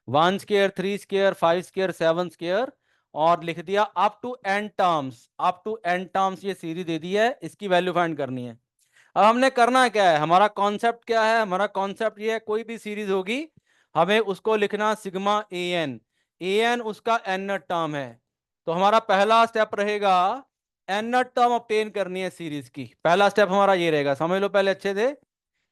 1 स्क्वायर, 3 स्क्वायर, 5 स्क्वायर, 7 स्क्वायर, और लिख दिया up to n terms, up to n terms ये सीरीज दे दी है, इसकी वैल्यू फाइंड करनी है। अब हमने करना क्या है, हमारा कॉन्सेप्ट क्या है, हमारा कॉन्सेप्ट ये है कोई भी सीरीज होगी हमें उसको लिखना sigma a N, A N उसका एन टर्म है। तो हमारा पहला स्टेप रहेगा एन टर्म ऑब्टेन करनी है सीरीज की, पहला स्टेप हमारा ये रहेगा, समझ लो पहले अच्छे से।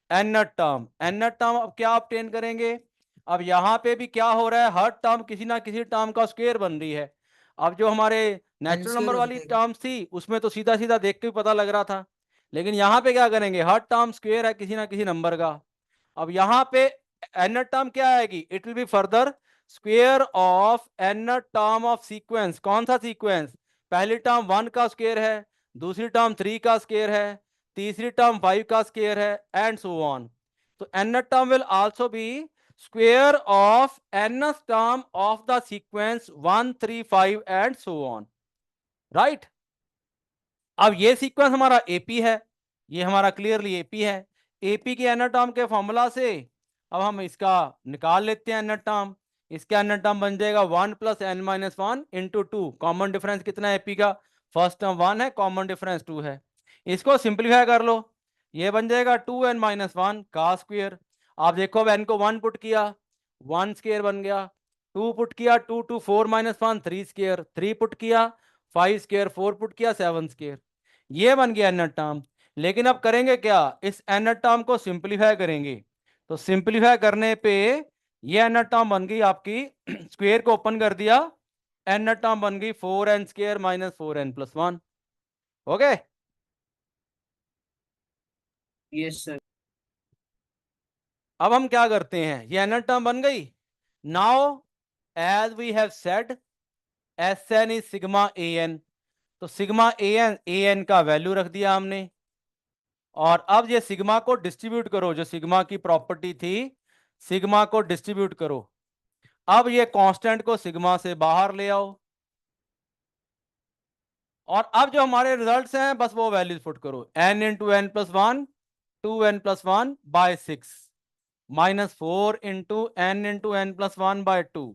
एन टर्म, एन टर्म अब क्या ऑब्टेन करेंगे, अब यहां पे भी क्या हो रहा है, हर टर्म किसी ना किसी टर्म का स्क्वायर बन रही है। अब जो हमारे एन नेचुरल नंबर स्क्वायर हो वाली जाएगा। टर्म्स थी उसमें तो सीधा सीधा देख के भी पता लग रहा था, लेकिन यहाँ पे क्या करेंगे, हर टर्म स्क्वायर है किसी ना किसी नंबर का। अब यहाँ पे एन टर्म क्या आएगी, it will be further square of n term of sequence. कौन सा सीक्वेंस, पहली टर्म 1 का स्क्वायर है, दूसरी टर्म 3 का स्क्वायर है, तीसरी टर्म 5 का स्क्वायर है, एंड सो ऑन। तो n term will also be square of n term of the sequence 1 3 5 and so on, right. अब ये सीक्वेंस हमारा एपी है, ये हमारा क्लियरली एपी है। एपी के एन टर्म के फॉर्मूला से अब हम इसका निकाल लेते हैं एन टर्म। इसका एन टर्म बन जाएगा 1 plus N minus one into two, common difference कितना है एपी का, फर्स्ट टर्म 1 है, कॉमन डिफरेंस 2 है। इसको सिंप्लीफाई कर लो, ये बन जाएगा 2n माइनस वन का स्क्वेयर। आप देखो अब n को 1 पुट किया 1 स्क्वेयर बन गया, 2 पुट किया 2 2 4 माइनस वन 3 स्क्वेयर, 3 पुट किया 5 स्क्वेयर, 4 पुट किया 7 स्क्वेयर, ये बन गया एन टर्म। लेकिन अब करेंगे क्या, इस एन टर्म को सिंप्लीफाई करेंगे, तो सिंप्लीफाई करने पे ये एन टर्म बन गई आपकी स्क्वेयर को ओपन कर दिया, एन टर्म बन गई 4n square minus 4n plus one. Okay, yes sir. अब हम क्या करते हैं, ये एन टर्म बन गई। Now as we have said s n is sigma a n, तो सिग्मा ए एन का वैल्यू रख दिया हमने। और अब ये सिग्मा को डिस्ट्रीब्यूट करो, जो सिग्मा की प्रॉपर्टी थी सिग्मा को डिस्ट्रीब्यूट करो। अब ये कांस्टेंट को सिग्मा से बाहर ले आओ, और अब जो हमारे रिजल्ट्स हैं बस वो वैल्यूज पुट करो, n into N plus one 2n+1 by 6 minus 4 into N plus one by 2,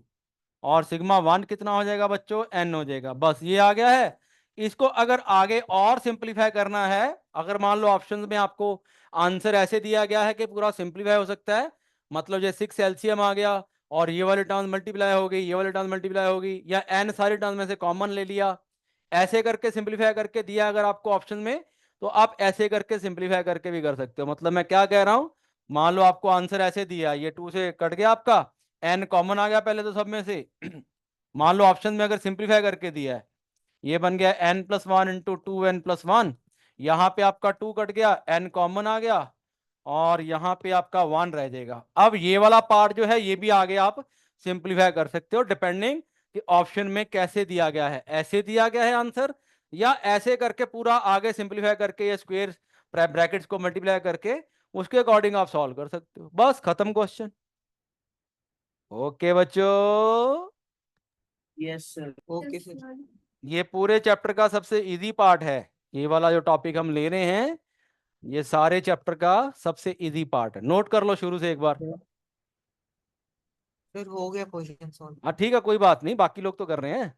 और सिग्मा 1 कितना हो जाएगा बच्चों, n हो जाएगा। बस ये आ गया है। इसको अगर आगे और सिंप्लीफाई करना है, अगर मान लो ऑप्शन में आपको आंसर ऐसे दिया गया है कि पूरा सिंप्लीफाई हो सकता है, मतलब ये 6 एलसीएम आ गया और ये वाली टर्म मल्टीप्लाई हो गई, ये वाली टर्म मल्टीप्लाई हो गई, या n सारी टर्म में से कॉमन ले लिया, ऐसे करके सिंप्लीफाई करके दिया अगर आपको ऑप्शन में, तो आप ऐसे करके सिंप्लीफाई करके भी कर सकते हो। मतलब मैं क्या कह रहा हूं, मान लो आपको आंसर ऐसे दिया, ये 2 से कट गया आपका, n कॉमन आ गया पहले तो सब में से मान लो ऑप्शन में अगर सिंप्लीफाई करके दिया है, ये बन गया n+1 इंटू 2n+1, यहाँ पे आपका 2 कट गया, n कॉमन आ गया, और यहाँ पे आपका 1 रह जाएगा। अब ये वाला पार्ट जो है ये भी आगे आप सिंप्लीफाई कर सकते हो, डिपेंडिंग कि ऑप्शन में कैसे दिया गया है, ऐसे दिया गया है आंसर, या ऐसे करके पूरा आगे सिंप्लीफाई करके ये स्क्वायर ब्रैकेट्स को मल्टीप्लाई करके उसके अकॉर्डिंग आप सॉल्व कर सकते हो। बस खत्म क्वेश्चन। ओके बच्चों, यस सर। Okay sir. ये पूरे चैप्टर का सबसे इजी पार्ट है, ये वाला जो टॉपिक हम ले रहे हैं ये सारे चैप्टर का सबसे इजी पार्ट है, नोट कर लो शुरू से एक बार। फिर हो गया क्वेश्चन सॉल्व। हाँ ठीक है, कोई बात नहीं, बाकी लोग तो कर रहे हैं।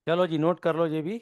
चलो जी, नोट कर लो ये भी।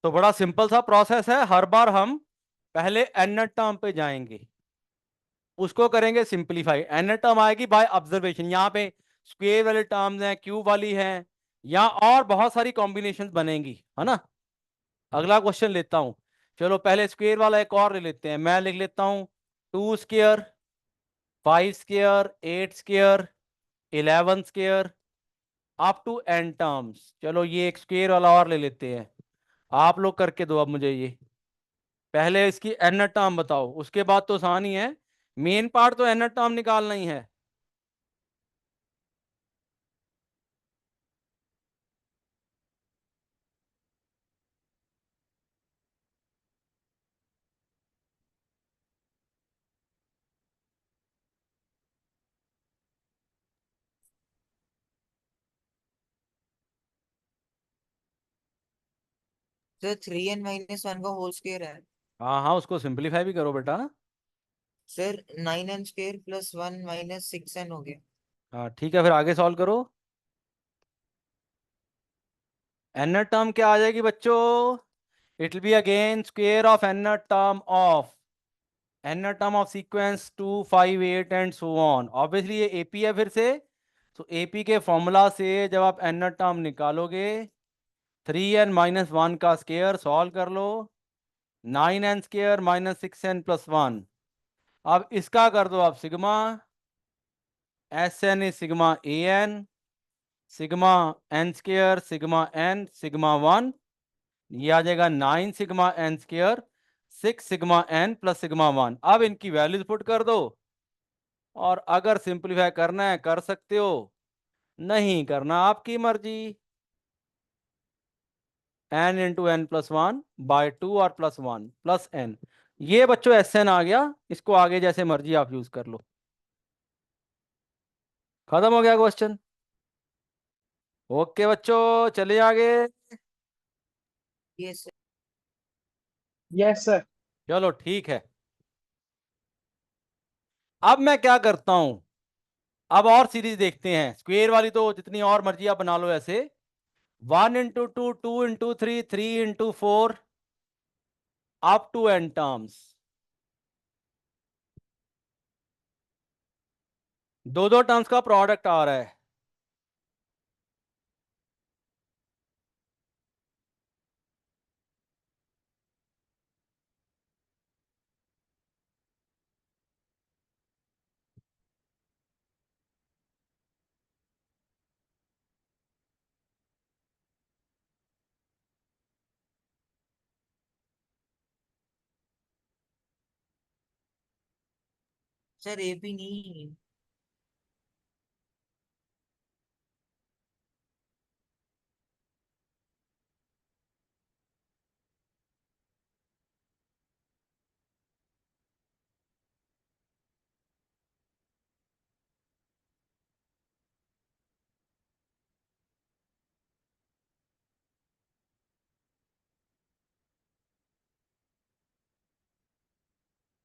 तो बड़ा सिंपल सा प्रोसेस है, हर बार हम पहले एन टर्म पे जाएंगे, उसको करेंगे सिंपलीफाई। एन टर्म आएगी बाय ऑब्जर्वेशन, यहाँ पे स्क्वायर वाले टर्म्स हैं, क्यूब वाली हैं, यहाँ और बहुत सारी कॉम्बिनेशन बनेंगी, है ना। अगला क्वेश्चन लेता हूं, चलो पहले स्क्वायर वाला एक और ले लेते हैं। मैं लिख लेता हूं 2 square, 5 square, 8 square, 11 square, up to n terms. चलो ये एक स्क्वायर वाला और ले लेते हैं, आप लोग करके दो अब मुझे ये। पहले इसकी एन टर्म बताओ, उसके बाद तो आसान ही है, मेन पार्ट तो एन टर्म निकालना ही है। सर 3n - 1 का होल स्क्वायर है। हाँ हाँ, उसको सिंपलीफाई भी करो बेटा। सर 9n² + 1 - 6n हो गया। हाँ ठीक है, फिर आगे सॉल्व करो। एन टर्म क्या आ जाएगी बच्चों? It will be again square of n term of sequence 2 5 8 and so on. Obviously ये एपी है फिर से, तो एपी के फॉर्मूला से जब आप एन टर्म निकालोगे, 3n - 1 का स्क्वायर सॉल्व कर लो, 9n² - 6n+1। अब इसका कर दो आप sigma, Sn is sigma an, sigma n² sigma n sigma 1, ये आ जाएगा 9 sigma n², 6 sigma n plus sigma 1। अब इनकी वैल्यूज पुट कर दो, और अगर सिंपलीफाई करना है कर सकते हो, नहीं करना आपकी मर्जी। n × n+1/2 और +1 प्लस n, ये बच्चों Sn आ गया, इसको आगे जैसे मर्जी आप यूज कर लो। खत्म हो गया क्वेश्चन। ओके बच्चों, चलिए आगे। ये सर। Yes sir. चलो ठीक है, अब मैं क्या करता हूं, अब और सीरीज देखते हैं। स्क्वायर वाली तो जितनी और मर्जी आप बना लो ऐसे, 1 × 2, 2 × 3, 3 × 4, अप टू एन टर्म्स। दो दो टर्म्स का प्रोडक्ट आ रहा है। सर एपी नहीं।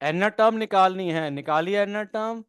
एन टर्म निकालनी है, निकालिए एन टर्म।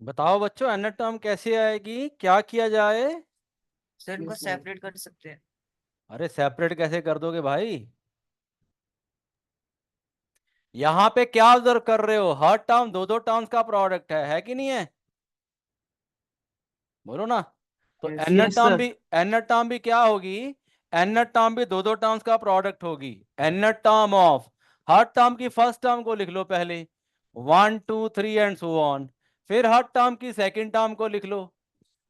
बताओ बच्चों, एन टर्म कैसे आएगी, क्या किया जाए? सर इनको सेपरेट कर सकते हैं। अरे सेपरेट कैसे कर दोगे भाई? यहां पे क्या ऑब्जर्व कर रहे हो, हर टर्म दो दो टर्म्स का प्रोडक्ट है कि नहीं है? बोलो ना। तो यस सर। एन टर्म भी क्या होगी? एन टर्म भी दो दो टर्म्स का प्रोडक्ट होगी। एन टर्म ऑफ, हर टर्म की फर्स्ट टर्म को लिख लो पहले, 1 2 3 एंड सो ऑन। फिर हर टर्म की सेकंड टर्म को लिख लो,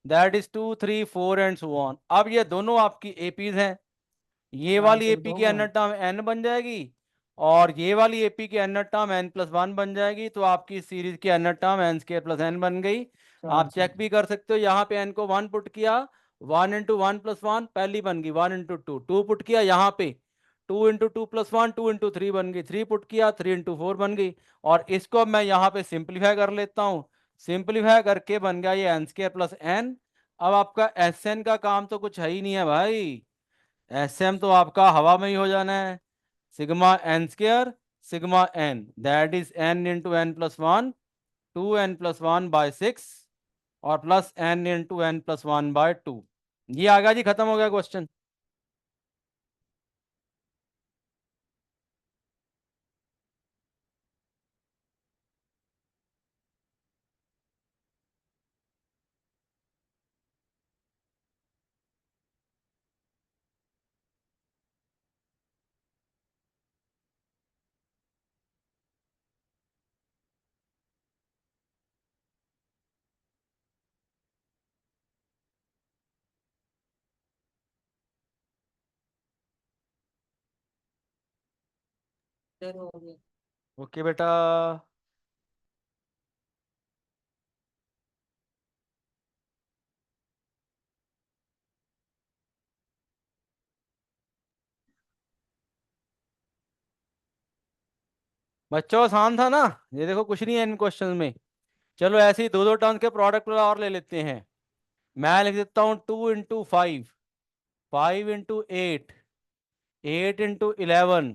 दैट इज 2 3 4 एंड सो ऑन। अब ये दोनों आपकी एपीज हैं, ये हाँ वाली सर, एपी दो की एन हैं। टर्म एन बन जाएगी, और ये वाली एपी की एनर टर्म n+1 बन जाएगी, तो आपकी सीरीज की एनर टर्म n² + n बन गई। आप चेक भी कर सकते हो, यहाँ पे n को 1 पुट किया, 1 × 1 + 1 पहली बन गई, 1 × 2 2 पुट किया, यहाँ पे 2 × 2 + 1 2 × 3 बन गई, 3 पुट किया, 3 × 4 बन गई। और इसको अब मैं यहाँ पे सिंप्लीफाई कर लेता हूँ, सिंप्लीफाई करके बन गया ये n² + n। अब आपका Sn का काम तो कुछ है ही नहीं है भाई, Sm तो आपका हवा में ही हो जाना है। Sigma n² sigma n, that is n × n+1, 2n+1/6 और प्लस n × n+1/2। ये आ गया जी, खत्म हो गया क्वेश्चन। चलो हो गया। ओके बेटा। बच्चों आसान था ना, ये देखो कुछ नहीं है इन क्वेश्चन में। चलो ऐसे ही दो दो टर्म्स के प्रोडक्ट और ले लेते हैं। मैं लिख देता हूँ 2 × 5, 5 × 8, 8 × 11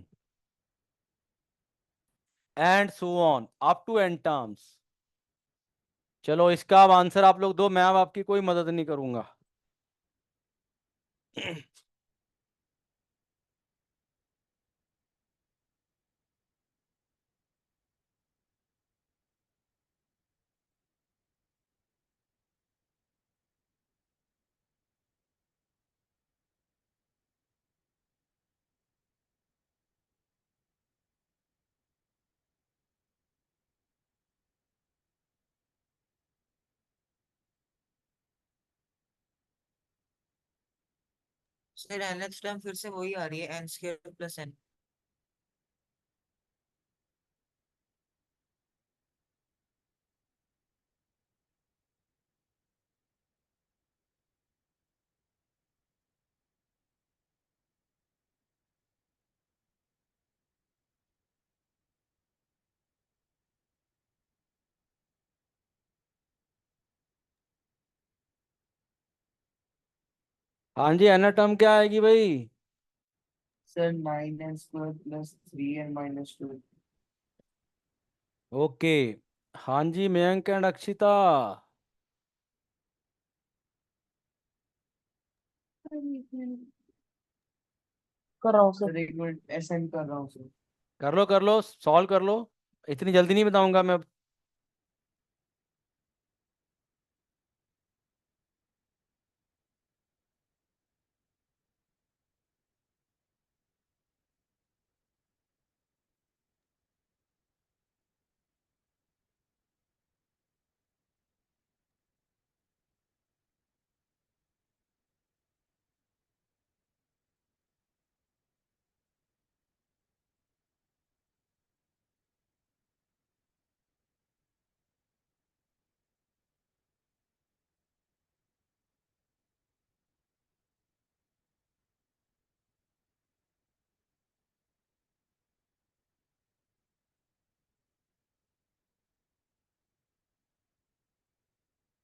and so on up to n terms. चलो इसका अब आंसर आप लोग दो, मैं अब आपकी कोई मदद नहीं करूंगा। सर nth टर्म फिर से वही आ रही है n² + n। हाँ जी, एनर टर्म क्या आएगी भाई? Sir 9n² + 3n - 2। ओके। हाँ जी मयंक एंड अक्षिता। कर रहा हूँ सर, एक मिनट असाइन कर रहा हूँ सर। कर लो सॉल्व कर लो, इतनी जल्दी नहीं बताऊंगा मैं।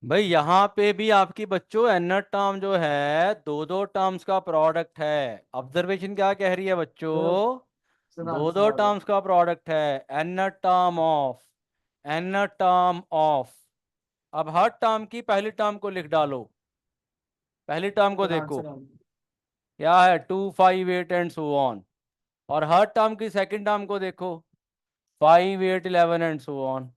भाई यहाँ पे भी आपकी बच्चों एनर टर्म जो है दो दो टर्म्स का प्रोडक्ट है। ऑब्जर्वेशन क्या कह रही है सर बच्चों? सर दो आंसर दो आ गया। टर्म्स का प्रोडक्ट है। एनर टर्म ऑफ, एनर टर्म ऑफ। अब हर टर्म की पहली टर्म को लिख डालो, पहली टर्म को सर देखो आंसर आ गया। क्या है, 2 5 8 एंड सो ऑन। और हर टर्म की सेकंड टर्म को देखो, 5 8 11 एंड सो ऑन।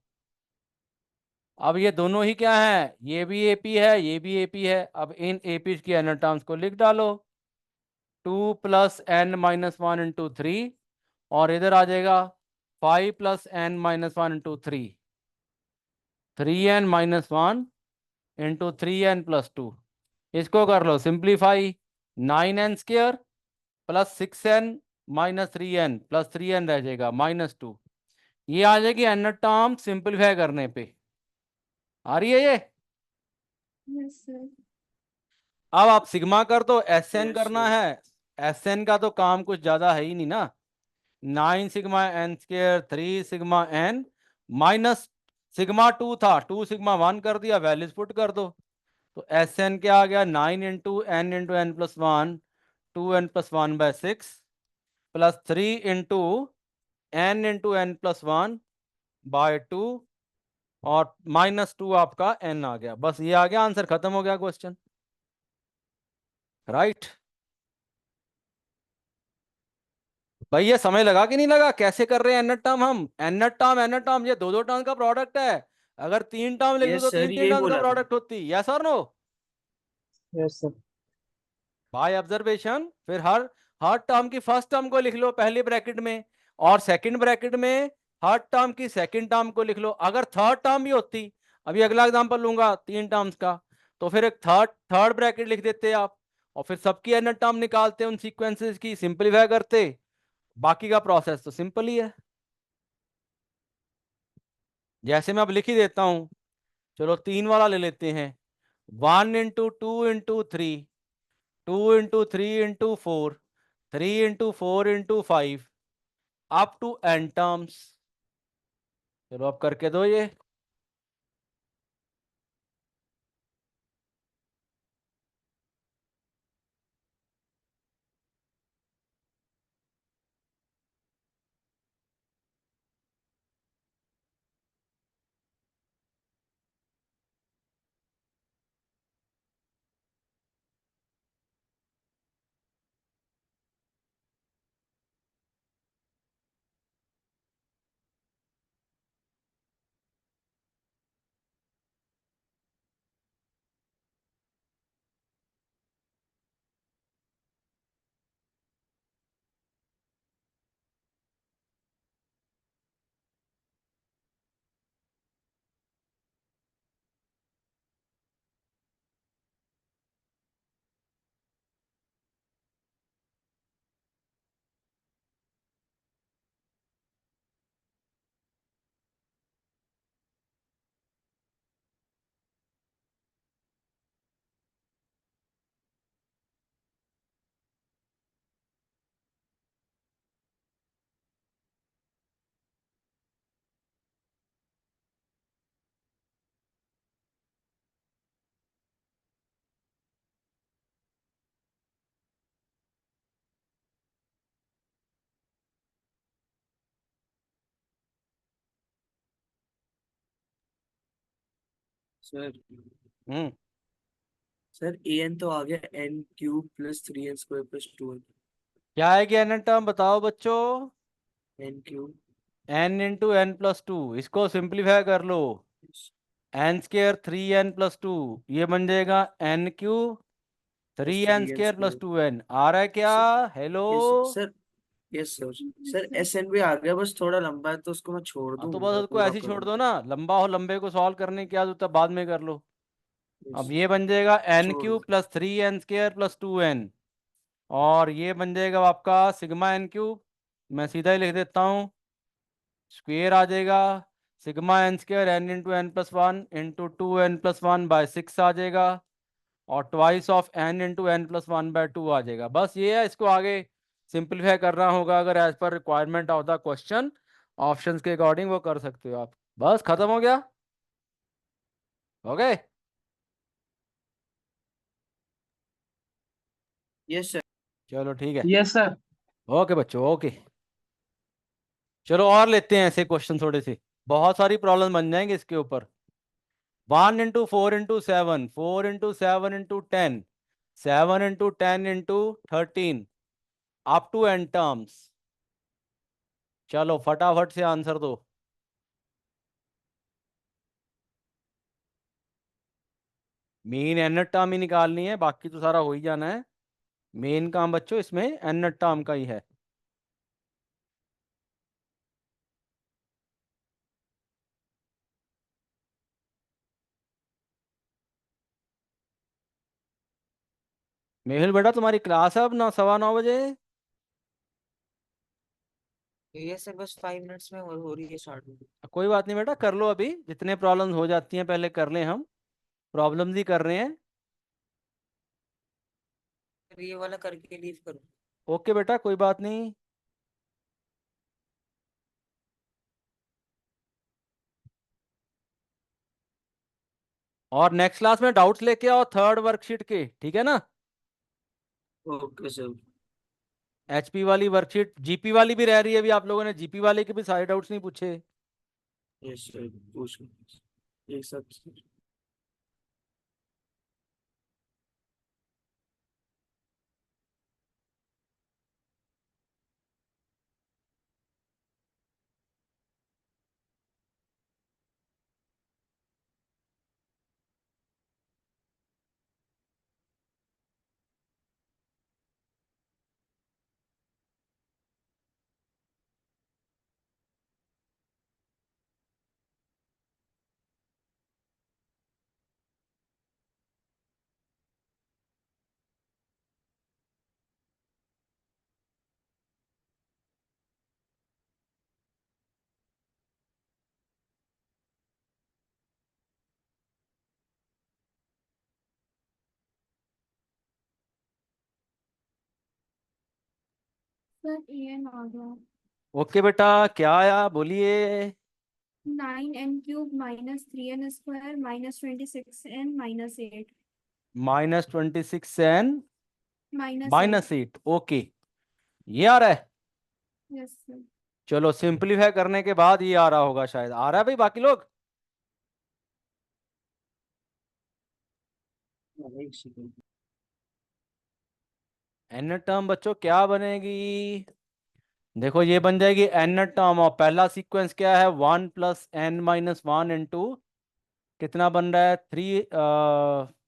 अब ये दोनों ही क्या है, ये भी एपी है ये भी एपी है। अब इन एपी की एनर टर्म्स को लिख डालो, 2 + n - 1 × 3, और इधर आ जाएगा 5 + n - 1 × 3, 3n - 1 × 3n + 2। इसको कर लो simplify, 9n² + 6n -3n plus 3n रह जाएगा -2। ये आ जाएगी n टर्म सिंपलीफाई करने पे। आ रही है ये? Yes, sir. अब आप सिग्मा कर दो, SN Yes, करना sir. है। SN का तो काम कुछ ज्यादा है ही नहीं ना। 9 sigma n square 3 sigma n minus sigma 2 था, 2 सिग्मा 1 कर दिया, वैल्यूज पुट कर दो। तो SN क्या आ गया, 9 into n plus 1, 2n+1/6 plus 3 into n+1/2 और -2 आपका n आ गया। बस ये आ गया आंसर, खत्म हो गया क्वेश्चन। राइट भाई, ये समय लगा कि नहीं लगा? कैसे कर रहे हैं एन टर्म हम? एन टर्म ये दो दो टर्म का प्रोडक्ट है। अगर तीन टर्म लिख दो Yes, तो sir. तीन तीन यही टर्म का बोला था. प्रोडक्ट होती। यस और no? Yes sir. By observation. फिर हर हर टर्म की फर्स्ट टर्म को लिख लो पहली ब्रैकेट में, और सेकंड ब्रैकेट में हर टर्म की सेकंड टर्म को लिख लो। अगर थर्ड टर्म भी होती, अभी अगला एग्जांपल लूंगा तीन टर्म्स का, तो फिर एक थर्ड थर्ड ब्रैकेट लिख देते आप, और फिर सबकी एन टर्म निकालते, उन सीक्वेंसेस की सिंपलीफाई करते। बाकी का प्रोसेस तो सिंपल ही है। जैसे मैं अब लिख ही देता हूं। चलो तीन वाला ले लेते हैं। 1 into 2 into 3, 2 into 3 into 4, 3 into 4 into 5 up to n terms. चलो अब करके दो ये। सर हम्म सर an तो आ गया n³ + 3n² + 2n. क्या है कि n टर्म बताओ बच्चों? n³. n इंटू n+2, इसको सिंपलीफाई कर लो। n² 3n+2, ये बन जाएगा n³ 3n² + 3n². 2n। आ रहा है क्या? Hello? Yes sir. Yes sir. Sir SN भी आ गया, बस थोड़ा लंबा है तो उसको मैं छोड़ हाँ, तो बस दूंगा, उसको पूरा ऐसे ही छोड़ करूँ. दो ना, लंबा हो लंबे को सॉल्व करने की आदत है, बाद में कर लो। अब यस. ये बन जाएगा छोड़. n³ + 3n² + 2n, और ये बन जाएगा आपका सिग्मा n³। मैं सीधा ही लिख देता हूँ, स्क्वेयर आ जाएगा सिग्मा n² n×n+1 × 2n+1/6 आ जाएगा, और ट्वाइस ऑफ n×n+1/2 आ जाएगा। बस ये है, इसको आगे सिंपलीफाई करना होगा अगर as per requirement of the question, options के अकॉर्डिंग वो कर सकते हो आप। बस खत्म हो गया। Okay yes sir. चलो ठीक है। Yes sir. ओके बच्चों, ओके। चलो और लेते हैं ऐसे क्वेश्चन थोड़े से, बहुत सारी प्रॉब्लम बन जाएंगे इसके ऊपर। 1 into 4 into 7, 4 into 7 into 10, 7 into 10 into 13 up to n terms. चलो फटाफट से आंसर दो। मेन एन टर्म ही निकालनी है, बाकी तो सारा हो ही जाना है। मेन काम बच्चों इसमें एन टर्म का ही है। मेहुल बेटा, तुम्हारी क्लास है अब ना 9:15 बजे? ये सर बस 5 मिनट्स में हो रही है स्टार्ट। कोई बात नहीं बेटा, कर लो अभी, जितने प्रॉब्लम्स हो जाती हैं पहले कर लें, हम प्रॉब्लम्स ही कर रहे हैं। ये वाला करके लीव करूँ? ओके बेटा, कोई बात नहीं। और नेक्स्ट क्लास में डाउट्स लेके आओ थर्ड वर्कशीट के, ठीक है ना? Okay sir. एचपी वाली वर्कशीट, जीपी वाली भी रह रही है अभी, आप लोगों ने जीपी वाले के भी सारे डाउट्स नहीं पूछे। यस सर, पूछ लो एक साथ। सर एन आ गया। ओके बेटा, क्या आया बोलिए। 9n³ -3n² -26n -8 -26 N -8। -8, okay, ये आ रहा है। Yes sir. चलो सिंपलीफाई करने के बाद ये आ रहा होगा, शायद आ रहा है भाई, बाकी लोग। एक सेकंड। एन टर्म बच्चों क्या बनेगी? देखो ये बन जाएगी एन टर्म, और पहला सीक्वेंस क्या है, 1 + n - 1 इंटू कितना बन रहा है,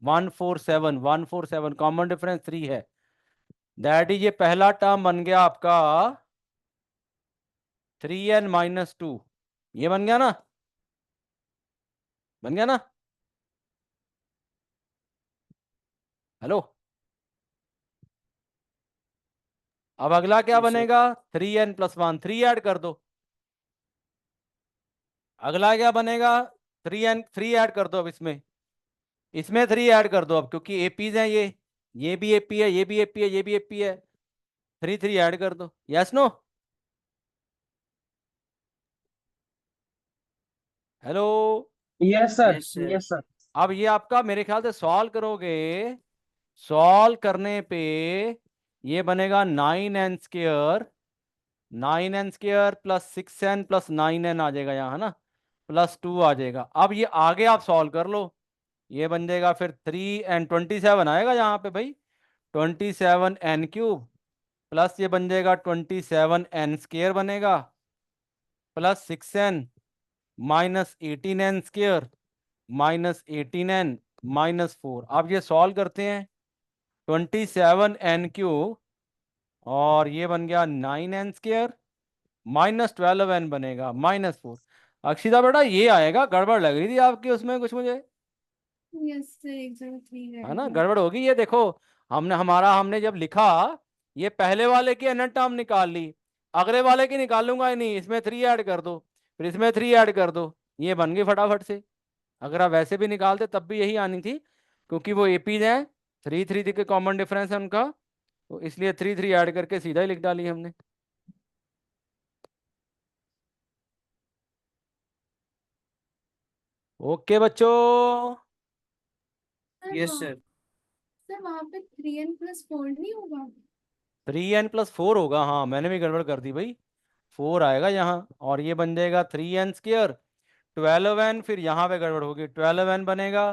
147, 147, कॉमन डिफरेंस 3 है। दैट इज, ये पहला टर्म बन गया आपका 3n - 2, ये बन गया ना, बन गया ना? हेलो, अब अगला क्या जी सर। बनेगा, 3n + 1, 3 ऐड कर दो। अगला क्या बनेगा, 3 ऐड कर दो अब इसमें, इसमें 3 ऐड कर दो अब, क्योंकि एपीज हैं ये भी एपी है, ये भी एपी है, ये भी एपी है। 3 ऐड कर दो, yes no? Hello. Yes sir, yes sir. Yes sir. अब ये आपका मेरे ख्याल से सॉल्व करोगे, सॉल्व करने पे ये बनेगा 9n² 9n² +6n +9n आ जाएगा यहाँ, है ना, +2 आ जाएगा। अब ये आगे आप सॉल्व कर लो, ये बन जाएगा फिर 3n 27 आएगा यहाँ पे भाई, 27n³ प्लस ये बन जाएगा 27n² बनेगा, +6n -18n² -18n -4। अब ये सॉल्व करते हैं, 27n³ और ये बन गया 9n² -12n बनेगा -4। अक्षिता बेटा ये आएगा, गड़बड़ लग रही थी आपकी उसमें कुछ मुझे, यस सर, एक जगह 3 रह है ना, गया। गड़बड़ होगी। ये देखो, हमने जब लिखा, ये पहले वाले की अनंत टर्म निकाल ली, अगले वाले की निकालूंगा ही नहीं, इसमें 3 ऐड कर दो, फिर इसमें 3 ऐड कर दो, ये बन गई फटाफट से। अगर आप वैसे भी निकालते तब भी यही आनी थी, क्योंकि वो एपीज हैं, 3 के कॉमन डिफरेंस है उनका, तो इसलिए 3 ऐड करके सीधा ही लिख डाली हमने। ओके बच्चों। सर यस वहाँ सर। सर वहाँ पे 3n+4 नहीं होगा? 3n + 4 होगा, हाँ मैंने भी गड़बड़ कर दी भाई, 4 आएगा यहाँ, और ये बन जाएगा 3n², 12n, फिर यहाँ पे गड़बड़ होगी, 12n बनेगा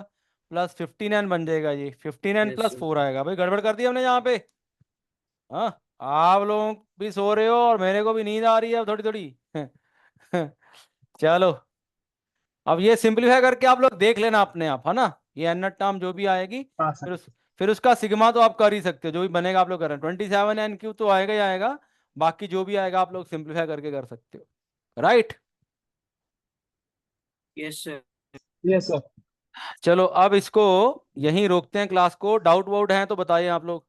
+15n बन जाएगा, ये 15n यस + सर। 4 आएगा भाई, गड़बड़ कर दी हमने यहाँ पे। हाँ, आप लोग भी सो रहे हो और मेरे को भी नींद आ रही है अब थोड़ी थोड़ी। चलो, अब ये सिंपलीफाई करके आप लोग देख लेना अपने आप, है ना, ये एन टर्म जो भी आएगी, हाँ सर। फिर उसका सिग्मा तो आप कर ही सकते हो, जो भी बनेगा आप लोग कर रहे हैं, 27n³ तो आएगा ही आएगा, बाकी जो भी आएगा आप लोग सिंपलीफाई करके कर सकते हो, right? Yes sir. Yes sir. चलो अब इसको यहीं रोकते हैं क्लास को, डाउट वाउट है तो बताइए आप लोग।